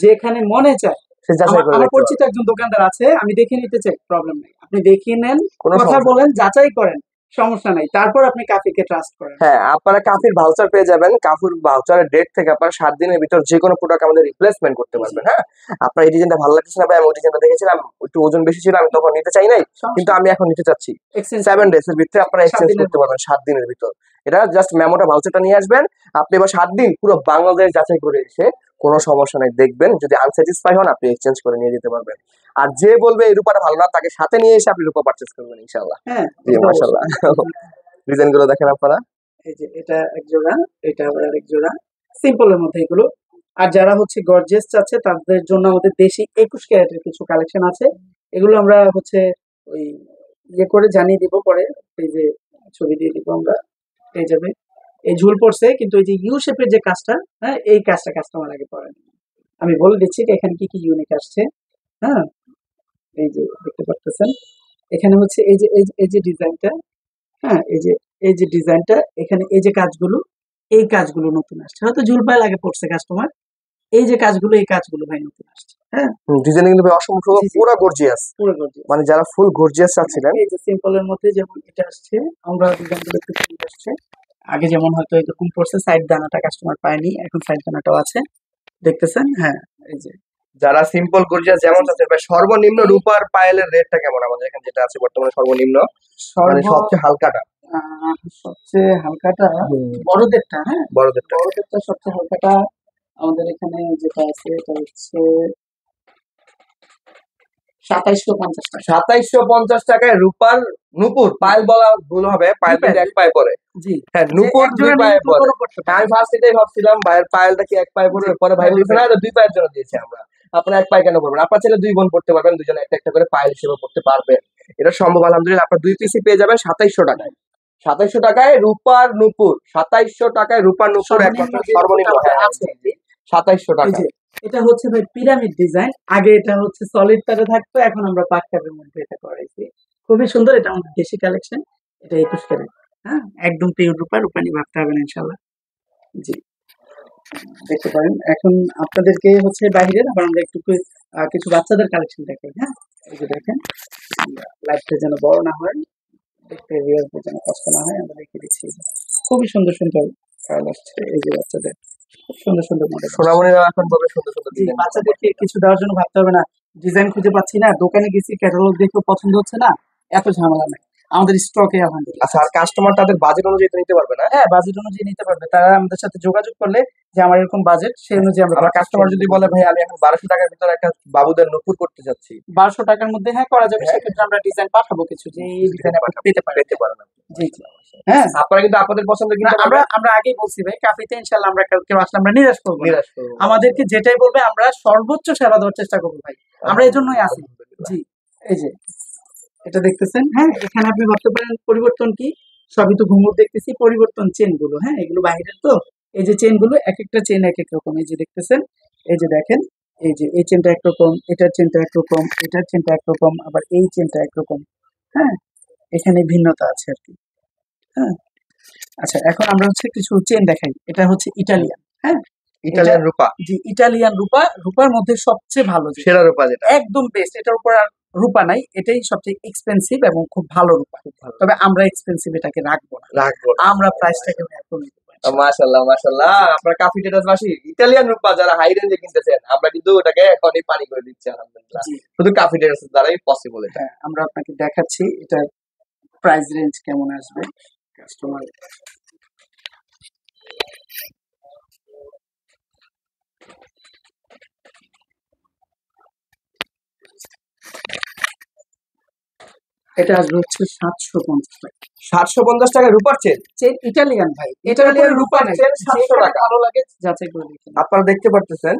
যেখানে মনে চায়, সে যাচাই করে আমার দেখতে পরিচিত পারবেন। একজন দোকানদার আছে, আমি দেখে নিতে চাই, প্রবলেম নেই। আপনি দেখিয়ে নেন, কোনো কথা সমস্যা বলেন, যাচাই করেন, সমস্যা নাই। তারপর আপনি কাফিকে ট্রাস্ট করেন। হ্যাঁ, আপনারা কাফির ভাউচার পেয়ে যাবেন। কাফির ভাউচারের ডেট থেকে আপনারা 7 দিনের ভিতর যে কোনো প্রোডাক্ট আমাদের রিপ্লেসমেন্ট করতে পারবেন। হ্যাঁ, আপনার এই ডিজাইনটা ভালো লাগছে না ভাই, আমি ওই ডিজাইনটা দেখেছিলাম, একটু ওজন বেশি ছিল, আমি তখন নিতে চাই নাই, কিন্তু আমি এখন নিতে চাচ্ছি। এক্সচেঞ্জ 7 ডেজ এর ভিতরে আপনারা 7 এক্সচেঞ্জ দিনের করতে পারবেন, 7 দিনের ভিতর। এটা জাস্ট মেমোটা ভাউচারটা নিয়ে আসবেন, আপনি এবার 7 দিন পুরো বাংলাদেশ যাচাই করে এসে কোনো সমস্যা নাই, দেখবেন যদি আনস্যাটিসফাই হন আপনি এক্সচেঞ্জ করে নিয়ে যেতে পারবেন। আর যে বলবে এই রূপাটা ভালো না তাকে সাথে নিয়ে এসে আপনি রূপা পারচেজ করবেন ইনশাআল্লাহ। হ্যাঁ, জি এটা তো মাশাআল্লাহ। অবশ্যই। ডিজাইন গুলো দেখেন আপনারা। এই যে এটা এক জোড়া, এটা আবার আরেক জোড়া, সিম্পলের মধ্যে এগুলো। আর যারা হচ্ছে গর্জিয়াস চাচ্ছে তাদের জন্য আমাদের দেশি 21 ক্যারেটের কিছু কালেকশন আছে। এগুলো আমরা হচ্ছে ওই ইয়ে করে জানিয়ে দিব পরে, এই যে ছবি দিয়ে দিব আমরা, পেয়ে যাবে। এই ঝুল পড়ছে কিন্তু এই যে ইউ শেপের যে কাজটা, হ্যাঁ এই কাজটা কাস্টমার আগে করেন। আমি বলে দিচ্ছি যে এখানে কি কি ইউনিক আসছে। হ্যাঁ, এই যে দেখতে পারতেছেন, এখানে হচ্ছে এই যে ডিজাইনটা, হ্যাঁ এই যে ডিজাইনটা, এখানে এই যে কাজগুলো, এই কাজগুলো নতুন আসছে। হয়তো ঝুল পাইল আগে পড়ছে কাস্টমার, এই যে কাজগুলো, এই কাজগুলো ভাই নতুন আসছে। হ্যাঁ, ডিজাইন কিন্তু ভাই অসম্ভব জি জি, পুরো গর্জিয়াস, পুরো গর্জিয়াস। মানে যারা ফুল গর্জিয়াস চাচ্ছিলেন। এই যে সিম্পলের মধ্যে যেমন এটা আসছে, আমরা ডিজাইনগুলো একটু চেঞ্জ আসছে। আগে যেমন হয়তো এরকম পড়ছে, সাইড দানাটা কাস্টমার পায়নি, এখন সাইড দানাটাও আছে, দেখতেছেন। হ্যাঁ, এই যে যারা সিম্পল গর্জিয়াস যেমন চাচ্ছেন ভাই, সর্বনিম্ন রূপার পায়েলের রেটটা কেমন আমাদের এখানে যেটা আছে বর্তমানে সর্বনিম্ন, মানে সর্ব সবচেয়ে হালকাটা? সবচেয়ে হালকাটা হুম, বড়দেরটা, হ্যাঁ বড়দেরটা বড়দেরটা সবচেয়ে হালকাটা আমাদের এখানে যেটা আছে এটা হচ্ছে 2750 টাকা। 2750 টাকায় রূপার নুপুর পায়েল বলা ভুল হবে, পায়েল দুই কিন্তু পায়ে, এক পায়ে পরে। জি, হ্যাঁ যে নুপুর এক দুই জোড়া পায়ে নিলে পরে। দুপুরও করতে হ্যাঁ, আমি পারবে। ফার্স্ট এটাই ভাবছিলাম ভাইয়ের পায়েলটা কি এক পায়ে জি, পড়বে, পরে ভাই হ্যাঁ দুই বলছে না পায়ে। এটা দুই পায়ের জন্য দিয়েছি আমরা। আপনারা এক পায়ে কেন পড়বেন, আপনার ছেলে দুই বোন পড়তে পারবেন, দুজনে একটা একটা করে পায়েল হিসেবে পড়তে পারবেন। এটা সম্ভব আলহামদুলিল্লাহ। আপনার দুই পিসি পেয়ে যাবেন 2700 টাকায়। 2700 টাকায় রূপার নুপুর, 2700 টাকায় রূপার নুপুর সর্বনিম্ন একমাত্র যে সর্বনিম্ন। নুপুরটা আমাদের হ্যাঁ আছে জি আর জি, কি, 2700 টাকায়। এই যে এটা হচ্ছে ভাই পিরামিড ডিজাইন। আগে এটা হচ্ছে সলিড তারে থাকতো, এখন আমরা পাটকাপের মধ্যে এটা করাইছি। খুবই সুন্দর, এটা আমাদের দেশি কালেকশন। এটা 21 ক্যারেট। হ্যাঁ, একদম পিওর রূপা, রূপা নিয়ে ভাবতে হবে না ইনশাল্লাহ। জি, দেখতে পারেন। এখন আপনাদেরকে হচ্ছে বাইরের, আবার আমরা একটু কিছু বাচ্চাদের কালেকশন দেখাই। হ্যাঁ, এই যে দেখেন, আমরা লাইফটা যেন বড় না হয়, দেখতে ভিউয়ারদের যেন কষ্ট না হয়, আমরা রেখে দিচ্ছি। এই যে খুবই সুন্দর সুন্দর কালার আসছে, এই যে বাচ্চাদের খুব সুন্দর সুন্দর মডেল আসছে। সোনামণিরা এখন বলবে সুন্দর সুন্দর জি, ডিজাইন গুলো। বাচ্চাদেরকে কিছু দেওয়ার জন্য ভাবতে হবে না, ডিজাইন খুঁজে পাচ্ছি না, দোকানে গেছি ক্যাটালগ দেখেও পছন্দ হচ্ছে না, এত ঝামেলা নাই। আমাদের স্টকে আলহামদুলিল্লাহ আচ্ছা, আর আছে। কাস্টমার তাদের বাজেট অনুযায়ী তো নিতে পারবে না? হ্যাঁ, বাজেট অনুযায়ী নিতে পারবে। তারা আমাদের সাথে যোগাযোগ করলে যে আমার এরকম বাজেট, সেই অনুযায়ী আমরা আমার purchase কাস্টমার করে যদি দিতে বলে পারবো। ভাই আমি এখন 1200 টাকার ভিতরে একটা বাবুদের নুপুর করতে চাচ্ছি, 1200 টাকার মধ্যে হ্যাঁ করা যাবে। হ্যাঁ সেক্ষেত্রে আমরা ডিজাইন পাঠাবো কিছু, যে এই ডিজাইন আপনি পেতে পারেন। পেতে পারেন আপনি। জি জি, হ্যাঁ। আপনারা কিন্তু আপনাদের পছন্দের না, কিনতে আমরা পারবেন, আমরা আগেই বলছি ভাই, কাফিতে ইনশাল্লাহ আমরা কেউ আসলে আমরা নিরাশ করবো না। নিরাশ করবো না। আমাদেরকে যেটাই বলবে আমরা সর্বোচ্চ সেবা দেওয়ার চেষ্টা করবো ভাই, আমরা এই জন্যই আছি। আলহামদুলিল্লাহ। জি, এই যে এটা দেখতেছেন, হ্যাঁ এখানে আপনি ভাবতে পারেন পরিবর্তন কি, সবই তো ঘুঙুর দেখতেছি, পরিবর্তন চেন গুলো, হ্যাঁ এগুলো বাইরের তো। এই যে চেন গুলো, এক একটা চেন এক এক রকম, এই যে দেখতেছেন, এই যে দেখেন, এই যে এই চেনটা একরকম, এটার চেনটা একরকম, এটার চেনটা একরকম, আবার এই চেনটা একরকম। হ্যাঁ, এখানে ভিন্নতা আছে আর কি। হ্যাঁ, আচ্ছা এখন আমরা হচ্ছে কিছু চেন দেখাই। এটা হচ্ছে ইটালিয়ান। হ্যাঁ, এটা ইটালিয়ান রূপা, জি ইটালিয়ান রূপা, রূপার মধ্যে সবচেয়ে ভালো যেটা, সেরা রূপা যেটা। একদম বেস্ট, এটার উপর আর রূপা নাই, এটাই সবচেয়ে এক্সপেন্সিভ এবং খুব ভালো রূপা। খুব ভালো। তবে আমরা এক্সপেন্সিভ এটাকে রাখবো না, রাখবো না। আমরা প্রাইসটাকে এত নিতে পারি। মাশাআল্লাহ মাশাআল্লাহ, আপনার কাফি টেরাসবাসী ইটালিয়ান রূপা যারা হাই রেঞ্জে কিনতেছেন, আমরা কিন্তু ওটাকে এখনই পানি করে দিচ্ছি আলহামদুলিল্লাহ। জি, শুধু কাফি টেরাসের দ্বারাই পসিবল এটা। হ্যাঁ আমরা আপনাকে দেখাচ্ছি এটার প্রাইস রেঞ্জ কেমন আসবে। কাস্টমার, এটা আসবে হচ্ছে 750 টাকা। 750 টাকায় রূপার চেন, চেন ইটালিয়ান ভাই, এটার উপরে ইটালিয়ান রূপা রূপার নাই। চেন 700 যেখানে টাকা। ভালো লাগে যাচাই করে দেখুন। আপনারা দেখতে পারতেছেন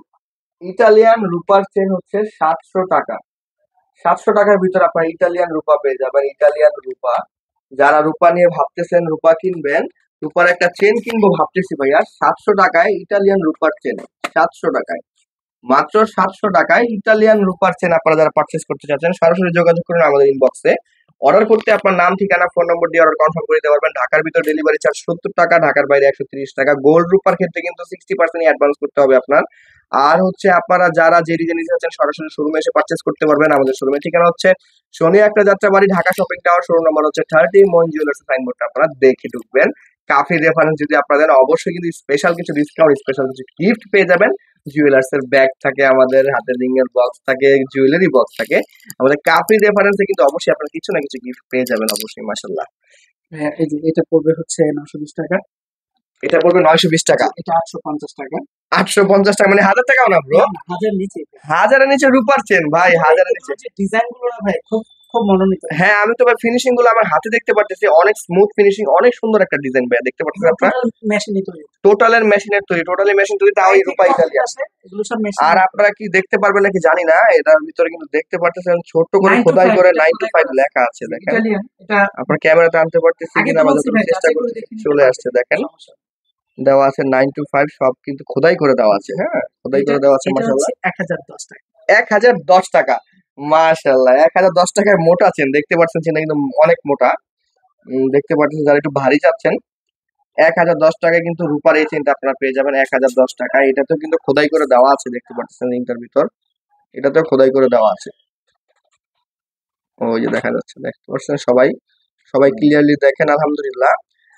ইটালিয়ান রূপার চেন হচ্ছে 700 টাকা। 700 টাকার ভিতরে আপনার ইটালিয়ান রূপা পেয়ে যাবেন। ইটালিয়ান রূপা, যারা রূপা নিয়ে ভাবতেছেন রূপা কিনবেন, রূপার একটা চেন কিনবো ভাবতেছি ভাইয়া, 700 টাকায় ইটালিয়ান রূপার চেন, 700 টাকায়, মাত্র 700 টাকায় ইটালিয়ান রূপার চেন। আপনারা যারা পারচেস করতে চাচ্ছেন সরাসরি যোগাযোগ করুন আমাদের ইনবক্সে। অর্ডার করতে আপনার নাম, ঠিকানা, ফোন নম্বর দিয়ে অর্ডার কনফার্ম করে দিতে পারবেন। ঢাকার ভিতর ডেলিভারি চার্জ 70 টাকা, ঢাকার বাইরে 130 টাকা। গোল্ড রূপার ক্ষেত্রে কিন্তু 60% অ্যাডভান্স করতে হবে আপনার। আর হচ্ছে আপনারা যারা যে ডিজাইন নিতে চাচ্ছেন সরাসরি শোরুমে এসে পারচেস করতে পারবেন। আমাদের শোরুমের ঠিকানা হচ্ছে শনি একটা Jatrabari, Dhaka shopping tower, showroom number হচ্ছে 30, মইন জুয়েলার্স সাইনবোর্ডটা আপনারা দেখে ঢুকবেন। কাফি রেফারেন্স যদি আপনাদের, অবশ্যই কিন্তু স্পেশাল কিছু ডিসকাউন্ট, স্পেশাল কিছু গিফট পেয়ে যাবেন। জুয়েলার্স এর ব্যাগ থাকে, আমাদের হাতের রিং এর বক্স থাকে, জুয়েলারি বক্স থাকে। আমাদের কাফি রেফারেন্সে কিন্তু অবশ্যই আপনারা কিছু না কিছু গিফট পেয়ে যাবেন অবশ্যই। মাশাআল্লাহ। হ্যাঁ, এই যে এটা পড়বে হচ্ছে 920 টাকা। এটা পড়বে 920 টাকা। এটা 850 টাকা। 850 টাকা মানে 1000 টাকাও না ব্রো। না, না, হাজার নিচে। হাজারের নিচে রূপার চেন ভাই, হাজারের নিচে। যে ডিজাইন গুলো না ভাই খুব খুব মনোনীত। হ্যাঁ, আমি তো ভাই ফিনিশিং গুলো আমার হাতে দেখতে পারতেছি, অনেক স্মুথ ফিনিশিং, অনেক সুন্দর একটা ডিজাইন ভাই, দেখতে পাচ্ছেন আপনারা। মেশিনই তৈরি। টোটালের মেশিনের তৈরি, টোটালি মেশিন তৈরি, তাও এই রূপা ইতালিয়ান। এগুলো সব মেশিন। আর আপনারা কি দেখতে পারবেন নাকি জানি না, এটার ভিতরে কিন্তু দেখতে পারতেছেন ছোট করে 9 to খোদাই 5 করে এটা 9 to খোদাই 5 করা লেখা আছে, দেখেন। ইটালিয়ান। এটা আপনার ক্যামেরাতে আনতে পারতেছি আগে কিনা তো আমরা বলছি যতটুকু ভাই, চেষ্টা যাচাই করে করতেছি, দেখে নিতে চলে পারবেন। আসছে দেখেন। সমস্যা নেই। দেওয়া আছে 9 to 5, সব কিন্তু খোদাই করে দেওয়া আছে। হ্যাঁ, খোদাই করে দেওয়া আছে এটা মাশাআল্লাহ। হচ্ছে 1010 টাকা। 1010 টাকা, মাশাআল্লাহ। 1010 টাকায় মোটা চেন দেখতে পাচ্ছেন, চেনটা কিন্তু অনেক মোটা। দেখতে পাচ্ছেন, যারা একটু ভারী চাচ্ছেন 1010 টাকায় কিন্তু রূপার এই চেনটা আপনারা পেয়ে যাবেন 1010 টাকায়। এটাতেও কিন্তু খোদাই করে দেওয়া আছে, দেখতে পাচ্ছেন রিংটার ভিতর, এটাতেও খোদাই করে দেওয়া আছে। ওই যে দেখা যাচ্ছে, দেখতে পাচ্ছেন সবাই, সবাই ক্লিয়ারলি দেখেন আলহামদুলিল্লাহ।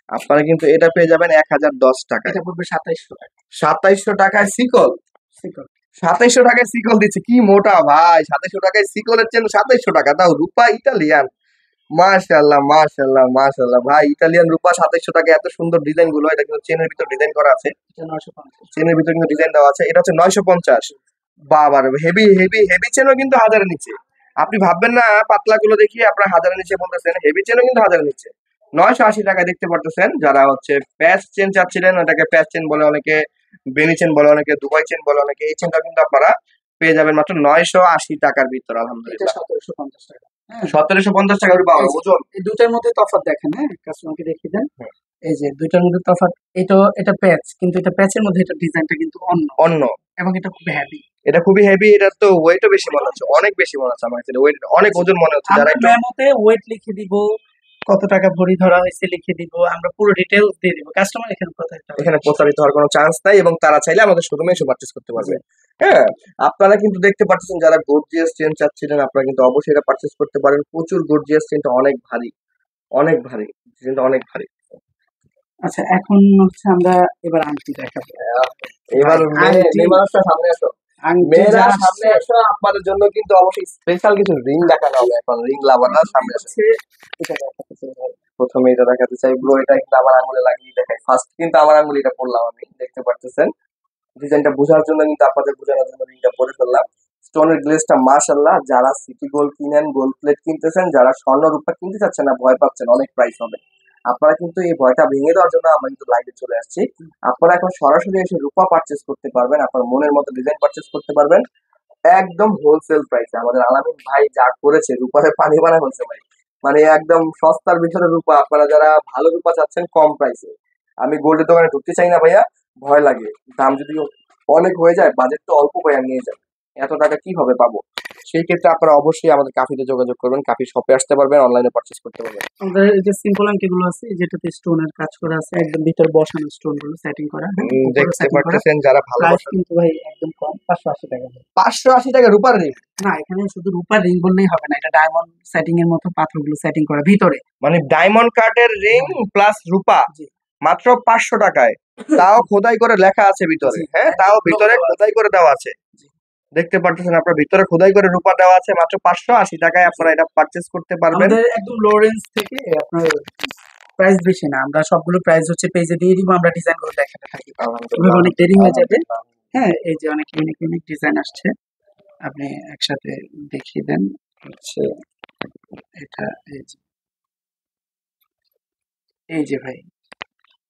আপনারা কিন্তু এটা পেয়ে যাবেন 1010 টাকায়। এটা পড়বে 2700 টাকা। 2700 টাকায় সিকল, সিকল। 2700 টাকায় সিকল দিচ্ছে, কি মোটা ভাই! 2700 টাকায় সিকলের চেন, 2700 টাকা, তাও রূপা ইতালিয়ান। মাশাআল্লাহ, মাশাআল্লাহ, মাশাআল্লাহ ভাই, ইতালিয়ান রূপা 2700 টাকায় এত সুন্দর ডিজাইন গুলো। এটা কিন্তু চেনের ভিতর ডিজাইন করা আছে, এটা 950। চেনের ভিতর কিন্তু ডিজাইন দেওয়া আছে। এটা হচ্ছে 950। বাবার হেভি হেভি হেভি চেনও কিন্তু হাজারের নিচে। আপনি ভাববেন না পাতলা গুলো দেখিয়ে আপনার হাজারের নিচে বলতেছেন, হেভি চেনও কিন্তু হাজারের নিচে। 980 টাকায় দেখতে পারতেছেন। যারা হচ্ছে প্যাচ চেন চাচ্ছিলেন, ওটাকে প্যাচ চেন বলে অনেকে, বেনি চেন বলে অনেকে, দুবাই চেন বলে অনেকে, এই চেনটা কিন্তু আপনারা পেয়ে যাবেন মাত্র 980 টাকার ভিতর এটা আলহামদুলিল্লাহ। 1750 টাকা। হ্যাঁ, 1750 টাকার বাবা এই যে, ওজন। এই দুটার মধ্যে তফাৎ দেখেন। হ্যাঁ, কাস্টমারকে দেখিয়ে দেন। হুম। এই যে দুইটার মধ্যে তফাৎ। এটা প্যাচ, কিন্তু এটা প্যাচের মধ্যে এটা ডিজাইনটা কিন্তু অন্য, অন্য, এবং এটা খুব হেভি। এটা খুবই হেভি, এটা তো ওয়েটও বেশি মনে হচ্ছে, অনেক বেশি মনে হচ্ছে আমার কাছে, ওয়েট অনেক ওজন মনে হচ্ছে। যারা আমরা একটু মেমোতে ওয়েট লিখে দিব, কত টাকা ভরি ধরা হয়েছে লিখে দিব, আমরা পুরো ডিটেইলস দিয়ে দিব। কাস্টমার এখানে প্রতারিত হবে না। এখানে প্রতারিত হওয়ার কোনো চান্স নাই, এবং তারা চাইলে আমাদের শোরুমে এসে পারচেজ করতে পারবে। হ্যাঁ, আপনারা কিন্তু দেখতে পাচ্ছেন, যারা গর্জিয়াস চেন চাচ্ছিলেন আপনারা কিন্তু অবশ্যই এটা পারচেজ করতে পারেন। প্রচুর গর্জিয়াস, চেনটা অনেক ভারী, অনেক ভারী, চেনটা অনেক ভারী। আচ্ছা, এখন হচ্ছে আমরা এবার আংটি দেখাবো। এবার ভাই, আংটি মেয়ে মানুষটা সামনে আসো, আংটি মেয়েরা যারা সামনে আসো, আপনাদের জন্য কিন্তু অবশ্যই স্পেশাল কিছু রিং দেখানো হবে এখন। রিং লাভাররা সামনে আসে। হচ্ছে এটা দেখাতে চাই ভাই। প্রথমে এটা দেখাতে চাই ব্রো, এটা কিন্তু আমার আঙুলে লাগিয়ে দেখাই। ফার্স্ট কিন্তু আমার আঙুলে এটা পড়লাম আমি, দেখতে পারতেছেন। ডিজাইনটা বোঝার জন্য কিন্তু আপনাদের বোঝানোর জন্য রিংটা পরে ফেললাম। স্টোনের গ্লেজটা মাশাআল্লাহ। যারা সিটি গোল্ড কিনেন, গোল্ড প্লেট কিনতেছেন, যারা স্বর্ণ রূপা কিনতে চাচ্ছেন না, ভয় পাচ্ছেন অনেক প্রাইস হবে, আপনারা কিন্তু এই ভয়টা ভেঙে দেওয়ার জন্য আমরা কিন্তু লাইভে চলে আসছি। আপনারা এখন সরাসরি এসে রূপা পারচেস করতে পারবেন, আপনার মনের মতো ডিজাইন পারচেস করতে পারবেন একদম হোলসেল প্রাইসে। আমাদের আলামিন ভাই যা করেছে, রূপারে পানি বানা হয়েছে ভাই, মানে একদম সস্তার ভিতরে রূপা। আপনারা যারা ভালো রূপা চাচ্ছেন কম প্রাইসে, আমি গোল্ডের দোকানে ঢুকতে চাই না ভাইয়া, ভয় লাগে, দাম যদি অনেক হয়ে যায়, বাজেট তো অল্প ভাইয়া নিয়ে যায়, এত টাকা কিভাবে পাবো? সেই ক্ষেত্রে আপনারা অবশ্যই আমাদের কাফিতে যোগাযোগ করবেন, কাফি শপে আসতে পারবেন, অনলাইনে পারচেস করতে পারবেন। আমাদের এই যে সিম্পল আংটি গুলো আছে, যেটাতে স্টোনের কাজ করা আছে, একদম ভিতরে বসানো স্টোন গুলো সেটিং করা, হ্যাঁ, উপরে দেখতে সেটিং করা। পারতেছেন যারা প্রাইস ভালোবাসেন। কিন্তু ভাই একদম কম, 580 টাকা ভাই। 580 টাকা রূপার রিং, না, এখানে শুধু রূপার রিং বললেই হবে না, এটা ডায়মন্ড সেটিং এর মতো পাথরগুলো সেটিং করা ভিতরে। মানে ডায়মন্ড কাটের রিং প্লাস রূপা, জি, মাত্র 500 টাকায়, তাও খোদাই করে লেখা আছে ভিতরে। জি, হ্যাঁ, তাও একদম ভিতরে logo খোদাই করে দেওয়া আছে। জি। দেখতে পারতেছেন আপনার, ভিতরে খোদাই করে রূপা দেওয়া আছে, মাত্র 580 টাকায় আপনারা এটা পারচেস করতে পারবেন। আমাদের একদম লো রেঞ্জ থেকে আপনার প্রাইস বেশি না, আমরা সবগুলো প্রাইস হচ্ছে পেজে দিয়ে দিব, আমরা ডিজাইন গুলো দেখাতে থাকি। আলহামদুলিল্লাহ, ওভাবে অনেক দেরি হয়ে যাবে। আলহামদুলিল্লাহ। হ্যাঁ, এই যে অনেক ইউনিক ইউনিক ডিজাইন আসছে, আপনি একসাথে দেখিয়ে দেন। হচ্ছে এটা, এই যে ভাই,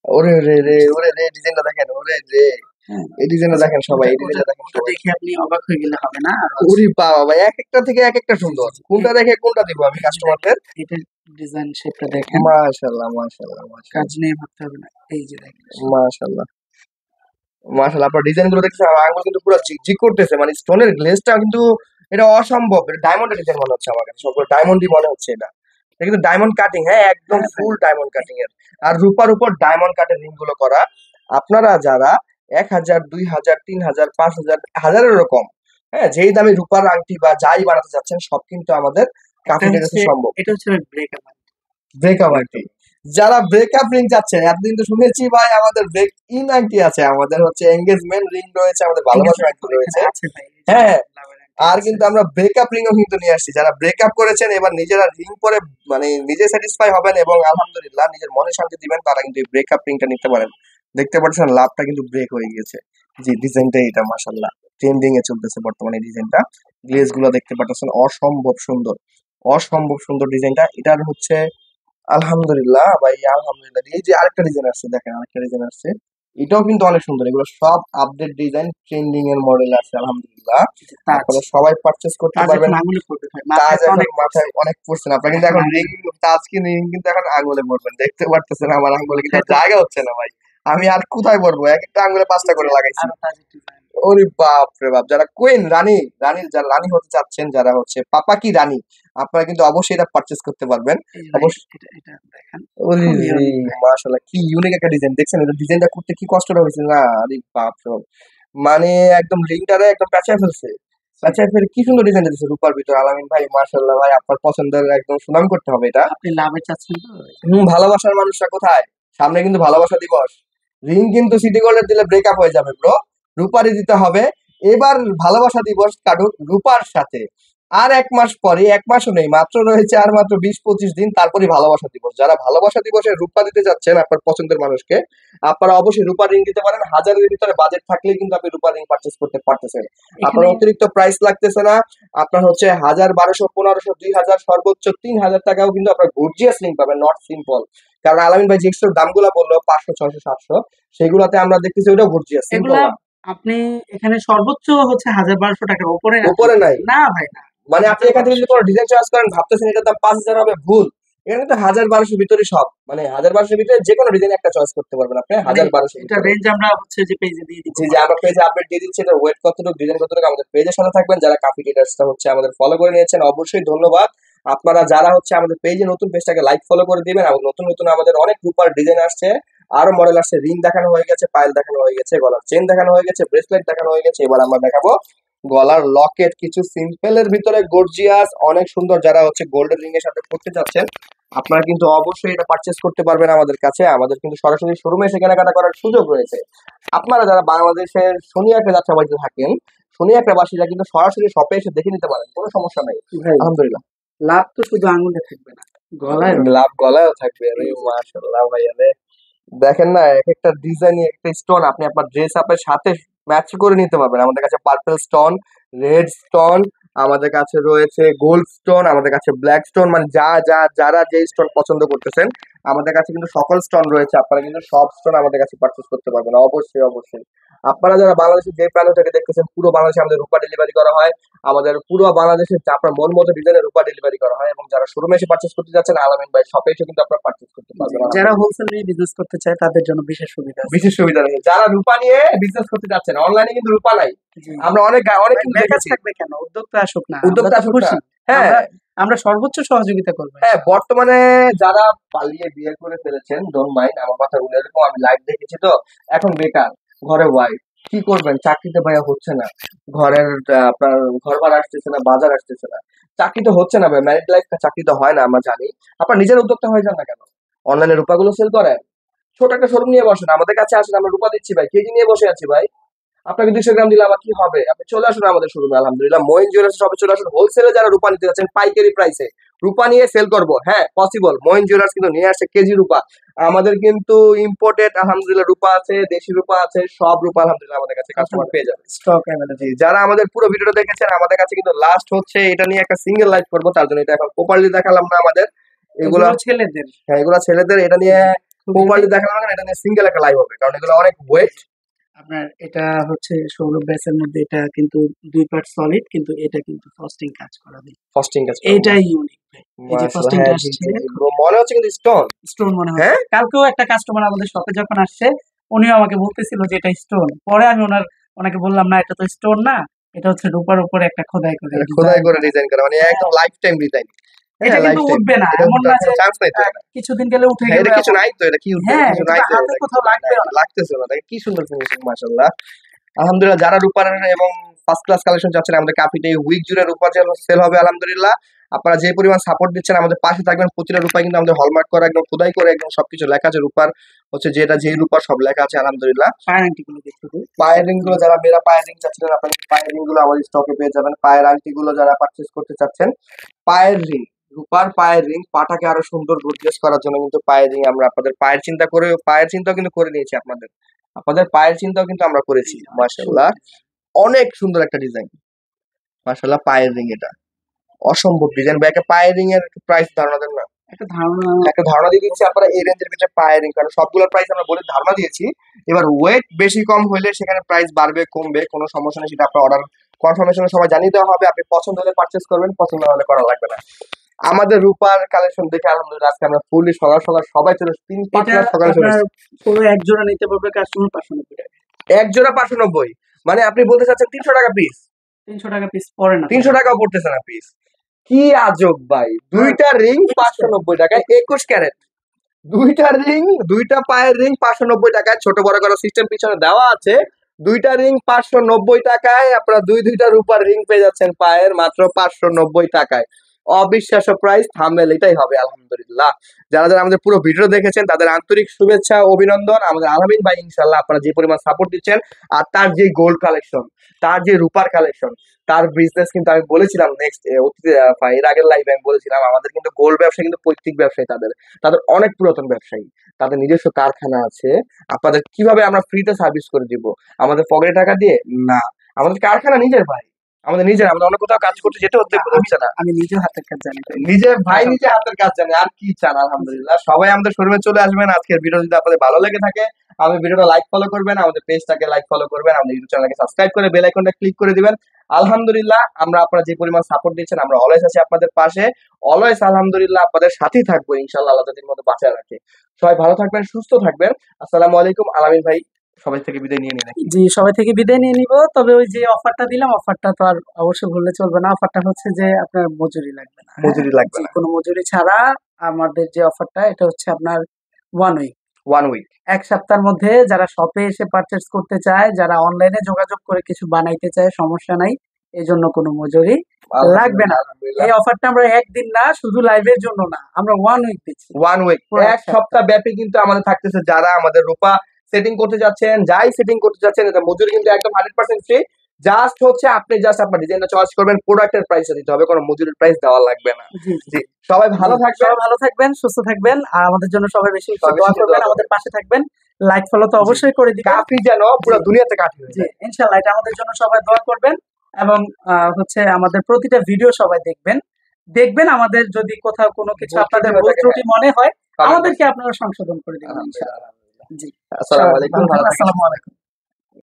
ওরে রে রে, ওরে রে, ডিজাইনটা দেখেন, ওরে রে, হ্যাঁ, এই ডিজাইনটা দেখেন সবাই, এই ডিজাইনটা দেখেন ওটা সবাই। দেখে আপনি অবাক হয়ে গেলে হবে না। আর ওরে বাবা ভাই, এক একটা থেকে এক একটা সুন্দর, কোনটা দেখে কোনটা দিব আমি কাস্টমারদের। এটা ডিজাইন শেপটা দেখেন, মাশাআল্লাহ, মাশাআল্লাহ, কাজ মাশাআল্লাহ, নিয়ে ভাবতে হবে না। এই যে দেখেন, মাশাআল্লাহ, মাশাআল্লাহ। আপনার ডিজাইন গুলো দেখছেন, আমার আঙুল কিন্তু পুরো ঝিকঝিক করতেছে, মানে স্টোনের গ্লেজটা কিন্তু এটা অসম্ভব। এটা ডায়মন্ডের ডিজাইন মনে হচ্ছে আমার কাছে, সবগুলো ডায়মন্ডই মনে হচ্ছে। এটা কিন্তু ডায়মন্ড কাটিং, হ্যাঁ, একদম ফুল ডায়মন্ড কাটিং এর, আর রূপার উপর ডায়মন্ড কাটের রিং গুলো করা। আপনারা যারা 1000, 2000, 3000, 5000, হাজারের কম, হ্যাঁ, যেই দামে রূপার আংটি বা যাই বানাতে চাচ্ছেন, সব কিন্তু আমাদের কাফিনের কাছে সম্ভব। এটা হচ্ছে ব্রেকআপ। ব্রেকআপ আংটি, যারা ব্রেকআপ রিং চাচ্ছেন, এতদিন তো শুনেছি ভাই আমাদের ব্রেক ইন আংটি আছে, আমাদের হচ্ছে এঙ্গেজমেন্ট রিং রয়েছে, আমাদের ভালোবাসার আংটি রয়েছে। আছে ভাই, হ্যাঁ, আর কিন্তু আমরা ব্রেকআপ রিংও কিন্তু নিয়ে আসছি। যারা ব্রেকআপ করেছেন, এবার নিজেরা রিং পরে মানে নিজে স্যাটিসফাই হবেন এবং আলহামদুলিল্লাহ নিজের মনে শান্তি দিবেন, তারা কিন্তু এই ব্রেকআপ রিংটা নিতে পারেন। দেখতে পাচ্ছেন লাভটা কিন্তু ব্রেক হয়ে গিয়েছে। জি, ডিজাইনটা এটা মাশাআল্লাহ ট্রেন্ডিং এ চলতেছে বর্তমানে ডিজাইনটা। গ্লেজ গুলো দেখতে পাচ্ছেন অসম্ভব সুন্দর, অসম্ভব সুন্দর ডিজাইনটা। এটার হচ্ছে আলহামদুলিল্লাহ ভাই, আলহামদুলিল্লাহ। এই যে আরেকটা ডিজাইন আসছে, দেখেন আরেকটা ডিজাইন আসছে, এটাও কিন্তু অনেক সুন্দর। এগুলো সব আপডেট ডিজাইন, ট্রেন্ডিং এর মডেল আছে আলহামদুলিল্লাহ। তাজ আপনারা সবাই পারচেজ করতে তাজ পারবেন। এখন আঙুলে পড়বে ভাই, তাজ মাথায় তো এখন অনেক পড়ছে, মাথায় অনেক পড়ছেন, আপনারা কিন্তু এখন এখন রিং, আঙুলে তাজ কি রিং কিন্তু এখন আঙুলে পড়বেন, দেখতে পারতেছেন আমার আঙুলে কিন্তু মাথায় আর তো জায়গা হচ্ছে না ভাই। আমি আর কোথায় পড়বো, এক একটা আঙুলে এই 5টা যে করে লাগাইছি। আরো তাজের ডিজাইন। ওরে বাপ রে বাপ, যারা কুইন রানী, যারা রানী হতে চাচ্ছেন, যারা হচ্ছে পাপা কি রানী, আপনারা কিন্তু অবশ্যই এটা পারচেজ করতে পারবেন। এই ভাই, অবশ্যই। এটা এটা দেখেন, ওরে খুব রে, ইউনিক ভাই। মাশাআল্লাহ কি ইউনিক একটা ডিজাইন, দেখছেন এটা ডিজাইনটা করতে কি কষ্টটা হয়েছে না? আরে বাপ রে বাপ। মানে একদম রিংটারে একদম প্যাঁচায় ফেলছে, প্যাঁচায় ফেলে কি সুন্দর ডিজাইন দিয়েছে রূপার ভিতর। আলামিন ভাই মাশাআল্লাহ ভাই, আপনার পছন্দের একদম সুনাম করতে হবে এটা। আপনি লাভে চাচ্ছেন তো? ভালোবাসার মানুষরা কোথায়? সামনে কিন্তু ভালোবাসা দিবস। রিং কিন্তু সিটি গোল্ডের দিলে ব্রেকআপ হয়ে যাবে ব্রো। রূপারই দিতে হবে। এবার ভালোবাসা দিবস কাটুক রূপার সাথে। আর 1 মাস পরে, 1 মাসও নেই, মাত্র রয়েছে আর মাত্র 20-25 দিন, তারপরে ভালোবাসা দিবস। যারা ভালোবাসা দিবসে রূপা দিতে যাচ্ছেন আপনার পছন্দের মানুষকে, আপনারা অবশ্যই রূপার রিং দিতে পারেন। 1000-এর ভিতরে বাজেট থাকলেই কিন্তু আপনি রূপার রিং পারচেজ করতে পারতেছেন। আপনার এখানে অতিরিক্ত প্রাইস লাগতেছে না। আপনার হচ্ছে 1000, 1200, 1500, 2000, সর্বোচ্চ 3000 টাকাও কিন্তু আপনার গর্জিয়াস রিং পাবেন, নট সিম্পল। কারণ আলামিন ভাই যে এক্সট্রা দামগুলো বললো 500, 600, 700, সেগুলোতে আমরা দেখতেছি ওটাও গর্জিয়াস, সিম্পল এগুলা না। আপনি এখানে সর্বোচ্চ হচ্ছে 1000-1200 টাকার উপরে আপনি উপরে নাই। পাবেন না ভাই, না। মানে আপনি হাজার এখান থেকে বারোশো যদি কোনো ডিজাইন চয়েস করেন, ভাবতেছেন এটার দাম 5000 হবে, ভুল। এখানে তো 1000-1200 ভিতরে সব, মানে 1000-1200 ভিতরে যে কোনো ডিজাইন একটা চয়েস করতে পারবেন আপনি, মানে 1000-1200 এটা ভিতরে। রেঞ্জ আমরা হচ্ছে যে পেজে দিয়ে দিব জি জি, আমরা মানুষকে। পেজে আপডেট দিয়ে দিচ্ছি, এটা ওয়েট কতটুকু, ডিজাইন কতটুকু, আমাদের পেজের সাথে থাকবেন। যারা কাফি ট্রেডার্সটা হচ্ছে আমাদের ফলো করে নিয়েছেন, অবশ্যই ধন্যবাদ। আপনারা যারা হচ্ছে আমাদের পেজে নতুন, পেজটাকে লাইক ফলো করে দিবেন। এবং নতুন নতুন আমাদের অনেক রূপার ডিজাইন আসছে, আরো মডেল আসছে। রিং দেখানো হয়ে গেছে, পায়েল দেখানো হয়ে গেছে, গলার চেন দেখানো হয়ে গেছে, ব্রেসলেট দেখানো হয়ে গেছে। এবার আমরা দেখাবো গলার লকেট, কিছু সিম্পল এর ভিতরে গর্জিয়াস অনেক সুন্দর। যারা হচ্ছে গোল্ডেন রিং এর সাথে পড়তে চাচ্ছেন, আপনারা কিন্তু অবশ্যই এটা পারচেস করতে পারবেন আমাদের কাছে। আমাদের কিন্তু সরাসরি শোরুমে এসে কেনাকাটা করার সুযোগ রয়েছে। আপনারা যারা বাংলাদেশের শনিয়াকড়া যাত্রাবাড়িতে থাকেন, শনিয়াকড়া বাসীরা কিন্তু সরাসরি শপে এসে দেখে নিতে পারেন, কোনো সমস্যা নাই। ভাই আলহামদুলিল্লাহ। লাভ তো শুধু আঙুলে থাকবে না, গলায় লাভ গলায়ও থাকবে, আরে এই যে মাশাআল্লাহ ভাই। আরে দেখেন না, এক একটা ডিজাইন, একটা স্টোন আপনি আপনার ড্রেস আপের সাথে ম্যাচ করে নিতে পারবেন। আমাদের কাছে পার্পল স্টোন, রেড স্টোন, আমাদের কাছে রয়েছে গোল্ড স্টোন, আমাদের কাছে ব্ল্যাক স্টোন, মানে যারা যে স্টোন পছন্দ করতেছেন, আমাদের কাছে কিন্তু সকল স্টোন রয়েছে। আপনারা কিন্তু সব স্টোন আমাদের কাছে পারচেস করতে পারবেন, অবশ্যই অবশ্যই। আপনারা যারা বাংলাদেশের যে প্রান্ত থেকে দেখতেছেন, পুরো বাংলাদেশে আমাদের রূপা ডেলিভারি করা হয়। আমাদের পুরো বাংলাদেশে আপনার মন মতো ডিজাইনের রূপা ডেলিভারি করা হয়। এবং যারা শোরুমে এসে পারচেস করতে যাচ্ছেন, আলামিন ভাই শপে এসে কিন্তু আপনারা পারচেস করতে জি, পারবেন যারা আলহামদুলিল্লাহ। হোলসেল নিয়ে বিজনেস করতে চায় তাদের জন্য বিশেষ সুবিধা আছে। বিশেষ সুবিধা রয়েছে। যারা রূপা নিয়ে বিজনেস করতে যাচ্ছেন, অনলাইনে কিন্তু রূপা নাই। জি, আমরা অনেক ভাই কিন্তু মেকাজ দেখেছি। থাকবে কেন, উদ্যোক্তা আসুক না, আমরা উদ্যোক্তা তো আসুক না। খুশি। হ্যাঁ, আমরা আমরা সর্বোচ্চ সহযোগিতা করবো হ্যাঁ, ইনশাআল্লাহ। বর্তমানে যারা পালিয়ে বিয়ে করে ফেলেছেন, ডোন্ট মাইন্ড আমার কথা বলে, এরকম আমি লাইভ দেখেছি তো। এখন বেকার, ঘরে ওয়াইফ, কি করবেন, চাকরিতে ভাইয়া হচ্ছে না, ঘরের আপনার ঘর ভাড়া আসতেছে না, বাজার আসতেছে না, চাকরি তো হচ্ছে না ভাই, ম্যারিড লাইফ চাকরি তো হয় না, আমরা জানি। আপনার নিজের উদ্যোক্তা হয়ে যান না কেন, অনলাইনে রূপাগুলো সেল করেন, ছোট একটা শোরুম নিয়ে বসেন, আমাদের কাছে আসেন, আমরা রূপা দিচ্ছি ভাই, কেজি নিয়ে বসে আছি ভাই। আপনাকে 200 গ্রাম দিলে আবার কি হবে? আপনি চলে আসুন আমাদের শোরুমে, আলহামদুলিল্লাহ মঈন জুয়েলার্স শপে চলে আসুন। হোলসেলে যারা রূপা নিতে যাচ্ছেন, পাইকারি প্রাইসে রূপা নিয়ে সেল করবো, হ্যাঁ পসিবল। মঈন জুয়েলার্স কিন্তু নিয়ে আসছে কেজি রূপা। আমাদের কিন্তু ইম্পোর্টেড আলহামদুলিল্লাহ রূপা আছে, দেশি রূপা আছে, সব রূপা আলহামদুলিল্লাহ আমাদের কাছে কাস্টমার পেয়ে যাবে। স্টক জি, অ্যাভেলেবল। যারা আমাদের পুরো ভিডিওটা দেখেছেন, আমাদের কাছে কিন্তু লাস্ট হচ্ছে এটা নিয়ে একটা সিঙ্গেল লাইভ করবো, তার জন্য এটা এখন প্রপারলি দেখালাম না আমাদের। এগুলা, এগুলো ছেলেদের। হ্যাঁ এগুলা ছেলেদের, এটা নিয়ে জি, খুব প্রপারলি ইউনিক। দেখালাম না, এটা নিয়ে সিঙ্গেল একটা লাইভ হবে, কারণ এগুলো অনেক ওয়েট। আপনার এটা হচ্ছে সৌরভ ব্যাসের মধ্যে, এটা কিন্তু 2 পার্ট সলিড, কিন্তু এটা কিন্তু ফ্রস্টিং কাজ করা নেই। ফাস্টিং কাজ করা, এইটাই ইউনিক ভাই। এই যে মাশাআল্লাহ। ফ্রস্টিংটা হ্যাঁ, জি, আসছে জি, জি। মনে হচ্ছে কিন্তু স্টোন। স্টোন মনে হচ্ছে। হ্যাঁ? কালকেও একটা কাস্টমার আমাদের শপে যখন আসছে, উনিও আমাকে বলতেছিল যে এটা স্টোন। পরে আমি ওনাকে বললাম না, এটা তো স্টোন না, এটা হচ্ছে রূপার উপরে একটা খোদাই করে এটা খোদাই ডিজাইন করে করা। ডিজাইন করা, মানে হ্যাঁ, একদম লাইফ টাইম ডিজাইন। এটা হ্যাঁ, লাইফ কিন্তু টাইম। উঠবে না, এটার এমন মধ্যে না আর যে কোনো চান্স নাই তো এটা। কিছুদিন গেলে উঠে হ্যাঁ, গেল এটা কিছু এমন। নাই তো, এটা কি উঠবে? এটা হ্যাঁ, কিছু এটা নাই তো তো, হাতে এটা কিছু কোথাও নাই, লাগবেও না। লাগতেছে না। দেখেন কি সুন্দর ফিনিশিং, মাশাআল্লাহ। আলহামদুলিল্লাহ, যারা রূপার এবং ফার্স্ট ক্লাস কালেকশন চাচ্ছেন, আমাদের ক্যাফিতে উইক জুড়ে রূপার সেল হবে আলহামদুলিল্লাহ। আপনারা যে পরিমাণ সাপোর্ট দিচ্ছেন, আমাদের পাশে থাকবেন। প্রতিটা রূপায় কিন্তু আমাদের হলমার্ক করা, একদম খোদাই করে, একদম সবকিছু লেখা আছে। রূপার হচ্ছে যেটা যেই রূপার সব লেখা আছে আলহামদুলিল্লাহ। পায়ের আংটিগুলো দেখতে দিই। পায়ের রিং গুলো, যারা মেয়েরা পায়ের রিং চাচ্ছিলেন, আপনারা পায়ের রিং গুলো আমাদের স্টকে পেয়ে যাবেন। পায়ের আংটি গুলো যারা পারচেস করতে চাচ্ছেন, পায়ের রিং রূপার পায়ের রিং, পাটাকে আরো সুন্দর গর্জিয়াস করার জন্য কিন্তু পায়ের রিং আমরা আপনাদের পায়ের চিন্তাও কিন্তু করে নিয়েছি আপনাদের পায়ের চিন্তাও কিন্তু আমরা করেছি। মাশাআল্লাহ, অনেক সুন্দর একটা ডিজাইন। মাশাআল্লাহ, পায়ের রিং এটা অসম্ভব ডিজাইন। ভাই, একটা পায়ের রিং এর প্রাইস ধারণা দেন না? একটা ধারণা দিয়ে দিচ্ছি আপনারা এই রেঞ্জের ভিতরে পায়ের রিং, কারণ সবগুলোর প্রাইস আমরা বলে ধারণা দিয়েছি। এবার ওয়েট বেশি কম হলে সেখানে প্রাইস বাড়বে কমবে, কোনো সমস্যা নেই, সেটা আপনার অর্ডার কনফার্মেশনের সময় জানিয়ে দেওয়া হবে। আপনি পছন্দ হলে পারচেজ করবেন, পছন্দ না হলে করা লাগবে না। আমাদের রূপার কালেকশন দেখে আলহামদুলিল্লাহ আজকে আমরা ফুললি সকাল সকাল সবাই চলে 3-5 এটা লাখ সকালে চলে আপনার এসেছি। পুরো এক জোড়া নিতে পারবে কাস্টমার 590 টাকা। এক জোড়া 590, মানে আপনি বলতে চাচ্ছেন 300 টাকা পিস? 300 টাকা পিস পড়ে না। 300 টাকাও পড়তেছে না পিস? কি আজব ভাই, দুইটা রিং 590 টাকায়, 21 ক্যারেট দুইটা রিং, দুইটা পায়ের রিং 590 টাকায়, ছোট বড় করার সিস্টেম পিছনে দেওয়া আছে। দুইটা রিং 590 টাকায় আপনারা দুইটা রূপার রিং পেয়ে যাচ্ছেন পায়ের মাত্র 590 টাকায়। অবিশ্বাস্য প্রাইস, থাম্বনেল এটাই হবে আলহামদুলিল্লাহ। যারা যারা আমাদের পুরো ভিডিও দেখেছেন তাদের আন্তরিক শুভেচ্ছা, অভিনন্দন। আমাদের আলামিন ভাই ইনশাল্লাহ আপনারা যে পরিমাণ সাপোর্ট দিচ্ছেন, আর তার যে গোল্ড কালেকশন, তার যে রূপার কালেকশন, তার বিজনেস কিন্তু আমি বলেছিলাম নেক্সট এর আগের লাইভে আমি বলেছিলাম আমাদের কিন্তু গোল্ড ব্যবসা কিন্তু পৈতৃক ব্যবসায়ী, তাদের তাদের অনেক পুরাতন ব্যবসায়ী, তাদের নিজস্ব কারখানা আছে। আপনাদের কিভাবে আমরা ফ্রিতে সার্ভিস করে দিব? আমাদের পকেটে টাকা দিয়ে না, আমাদের কারখানা নিজের ভাই, আমাদের নিজের, আমরা অন্য কোথাও কাজ করতে যেতে হচ্ছে না। আমি নিজেও হাতের কাজ জানি। নিজের ভাই নিজে হাতের কাজ জানে, আর কি চান? আলহামদুলিল্লাহ, সবাই আমাদের শোরুমে চলে আসবেন। আজকের ভিডিও যদি আপনাদের ভালো লেগে থাকে, আমাদের ভিডিওটা লাইক ফলো করবেন, আমাদের পেজটাকে লাইক ফলো করবেন, আমাদের ইউটিউব চ্যানেলকে সাবস্ক্রাইব করে বেল আইকনটা ক্লিক করে দিবেন। আলহামদুলিল্লাহ, আমরা আপনারা যে পরিমাণ সাপোর্ট দিচ্ছেন, আমরা অলওয়েজ আছি আপনাদের পাশে, অলওয়েজ আলহামদুলিল্লাহ আপনাদের সাথেই থাকবো ইনশাআল্লাহ, আল্লাহ তাদের মধ্যে বাঁচায় রাখে। সবাই ভালো থাকবেন, সুস্থ থাকবেন। আসসালামু আলাইকুম। আলামিন ভাই সবাই থেকে বিদায় নিয়ে নিন। জি, সবাই থেকে বিদায় নিয়ে নিব। তবে ওই যে অফারটা দিলাম, অফারটা তো আর অবশ্যই ভুললে চলবে না। অফারটা হচ্ছে যে আপনার মজুরি লাগবে না। মজুরি লাগবে জি, না, কোনো মজুরি ছাড়া আমাদের যে অফারটা, এটা হচ্ছে আপনার 1 উইক। 1 উইক। 1 সপ্তাহের মধ্যে যারা শপে এসে পারচেজ করতে চায়, যারা অনলাইনে যোগাযোগ করে কিছু বানাইতে চায়, সমস্যা নাই। এজন্য কোনো মজুরি লাগবে না। আলহামদুলিল্লাহ, এই অফারটা আমরা একদিন না, শুধু লাইভের জন্য না, আমরা 1 উইক দিচ্ছি। 1 উইক, পুরো এক সপ্তাহ ব্যাপী কিন্তু আমাদের থাকতেছে। যারা আমাদের রূপা সেটিং করতে যাচ্ছেন, যাই সেটিং করতে যাচ্ছেন, এটা মজুরি কিন্তু একদম 100% ফ্রি। জাস্ট হচ্ছে আপনি জাস্ট আপনার ডিজাইনটা চয়েস করবেন, প্রোডাক্টের প্রাইসটা দিতে হবে, কোনো মজুরির প্রাইস দেওয়া লাগবে না। জি, জি, সবাই ভালো থাকবেন, সবাই ভালো থাকবেন, সুস্থ থাকবেন, আর আমাদের জন্য সবাই বেশি বেশি সবাই দোয়া বেশি করবেন, দোয়া আমাদের পাশে থাকবেন। লাইক ফলো তো জি, অবশ্যই করে দিবেন। কাফি যেন পুরো জি, দুনিয়াতে কাফি হয়ে জি, যায়। ইনশাআল্লাহ এটা আমাদের জন্য সবাই দোয়া করবেন। এবং হচ্ছে আমাদের প্রতিটা ভিডিও সবাই দেখবেন। আমাদের যদি কোথাও কোনো কিছু ভুল আপনাদের ত্রুটি হয়ে ভুল থাকে, ত্রুটি মনে হয়, কমেন্ট আমাদেরকে আপনারা সংশোধন করে দিবেন আলহামদুলিল্লাহ, ইনশাআল্লাহ। আলহামদুলিল্লাহ। জি, আসসালামু সবাই আলাইকুম, ভালো ভালো থাকবেন। থাকেন। আসসালামু আলাইকুম।